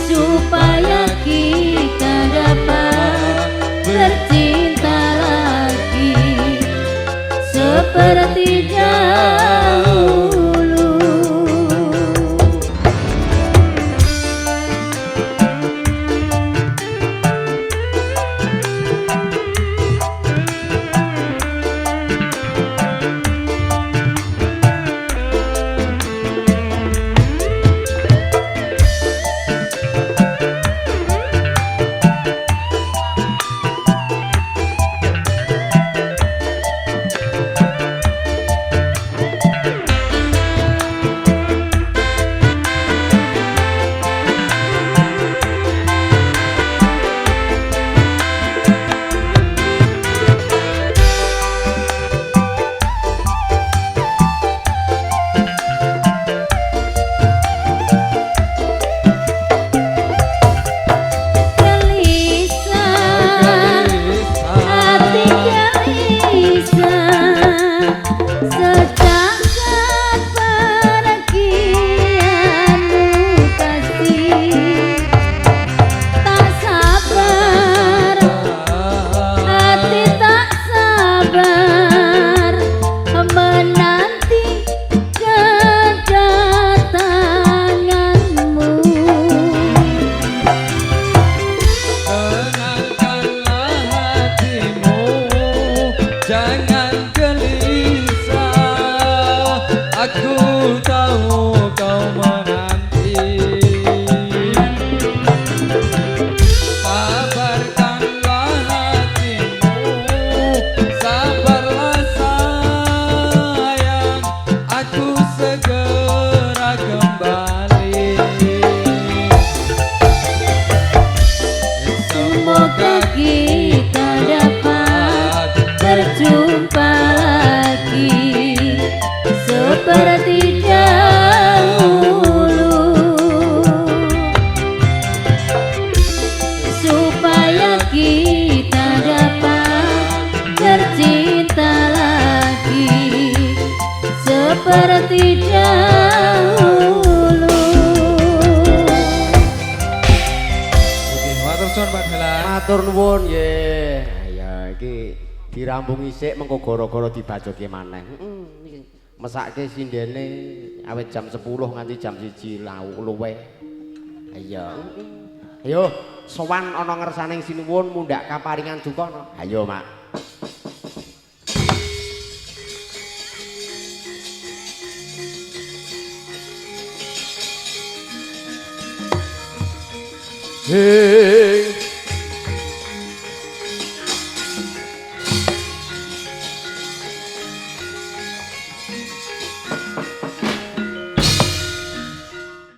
supaya kita dapat bercinta lagi seperti dahulu. Seperti dahulu. Oke, matur suwun Pak Dalan. Matur nuwun nggih. Ya iki dirambung isik mengko gara-gara dibajoke maneh. Mesake sindene awet jam 10 nganti jam 1 luwih. Iya. Ayo sowan ana ngersaning sinuwun mundhak kaparingan duka. Ayo, Mak. Hey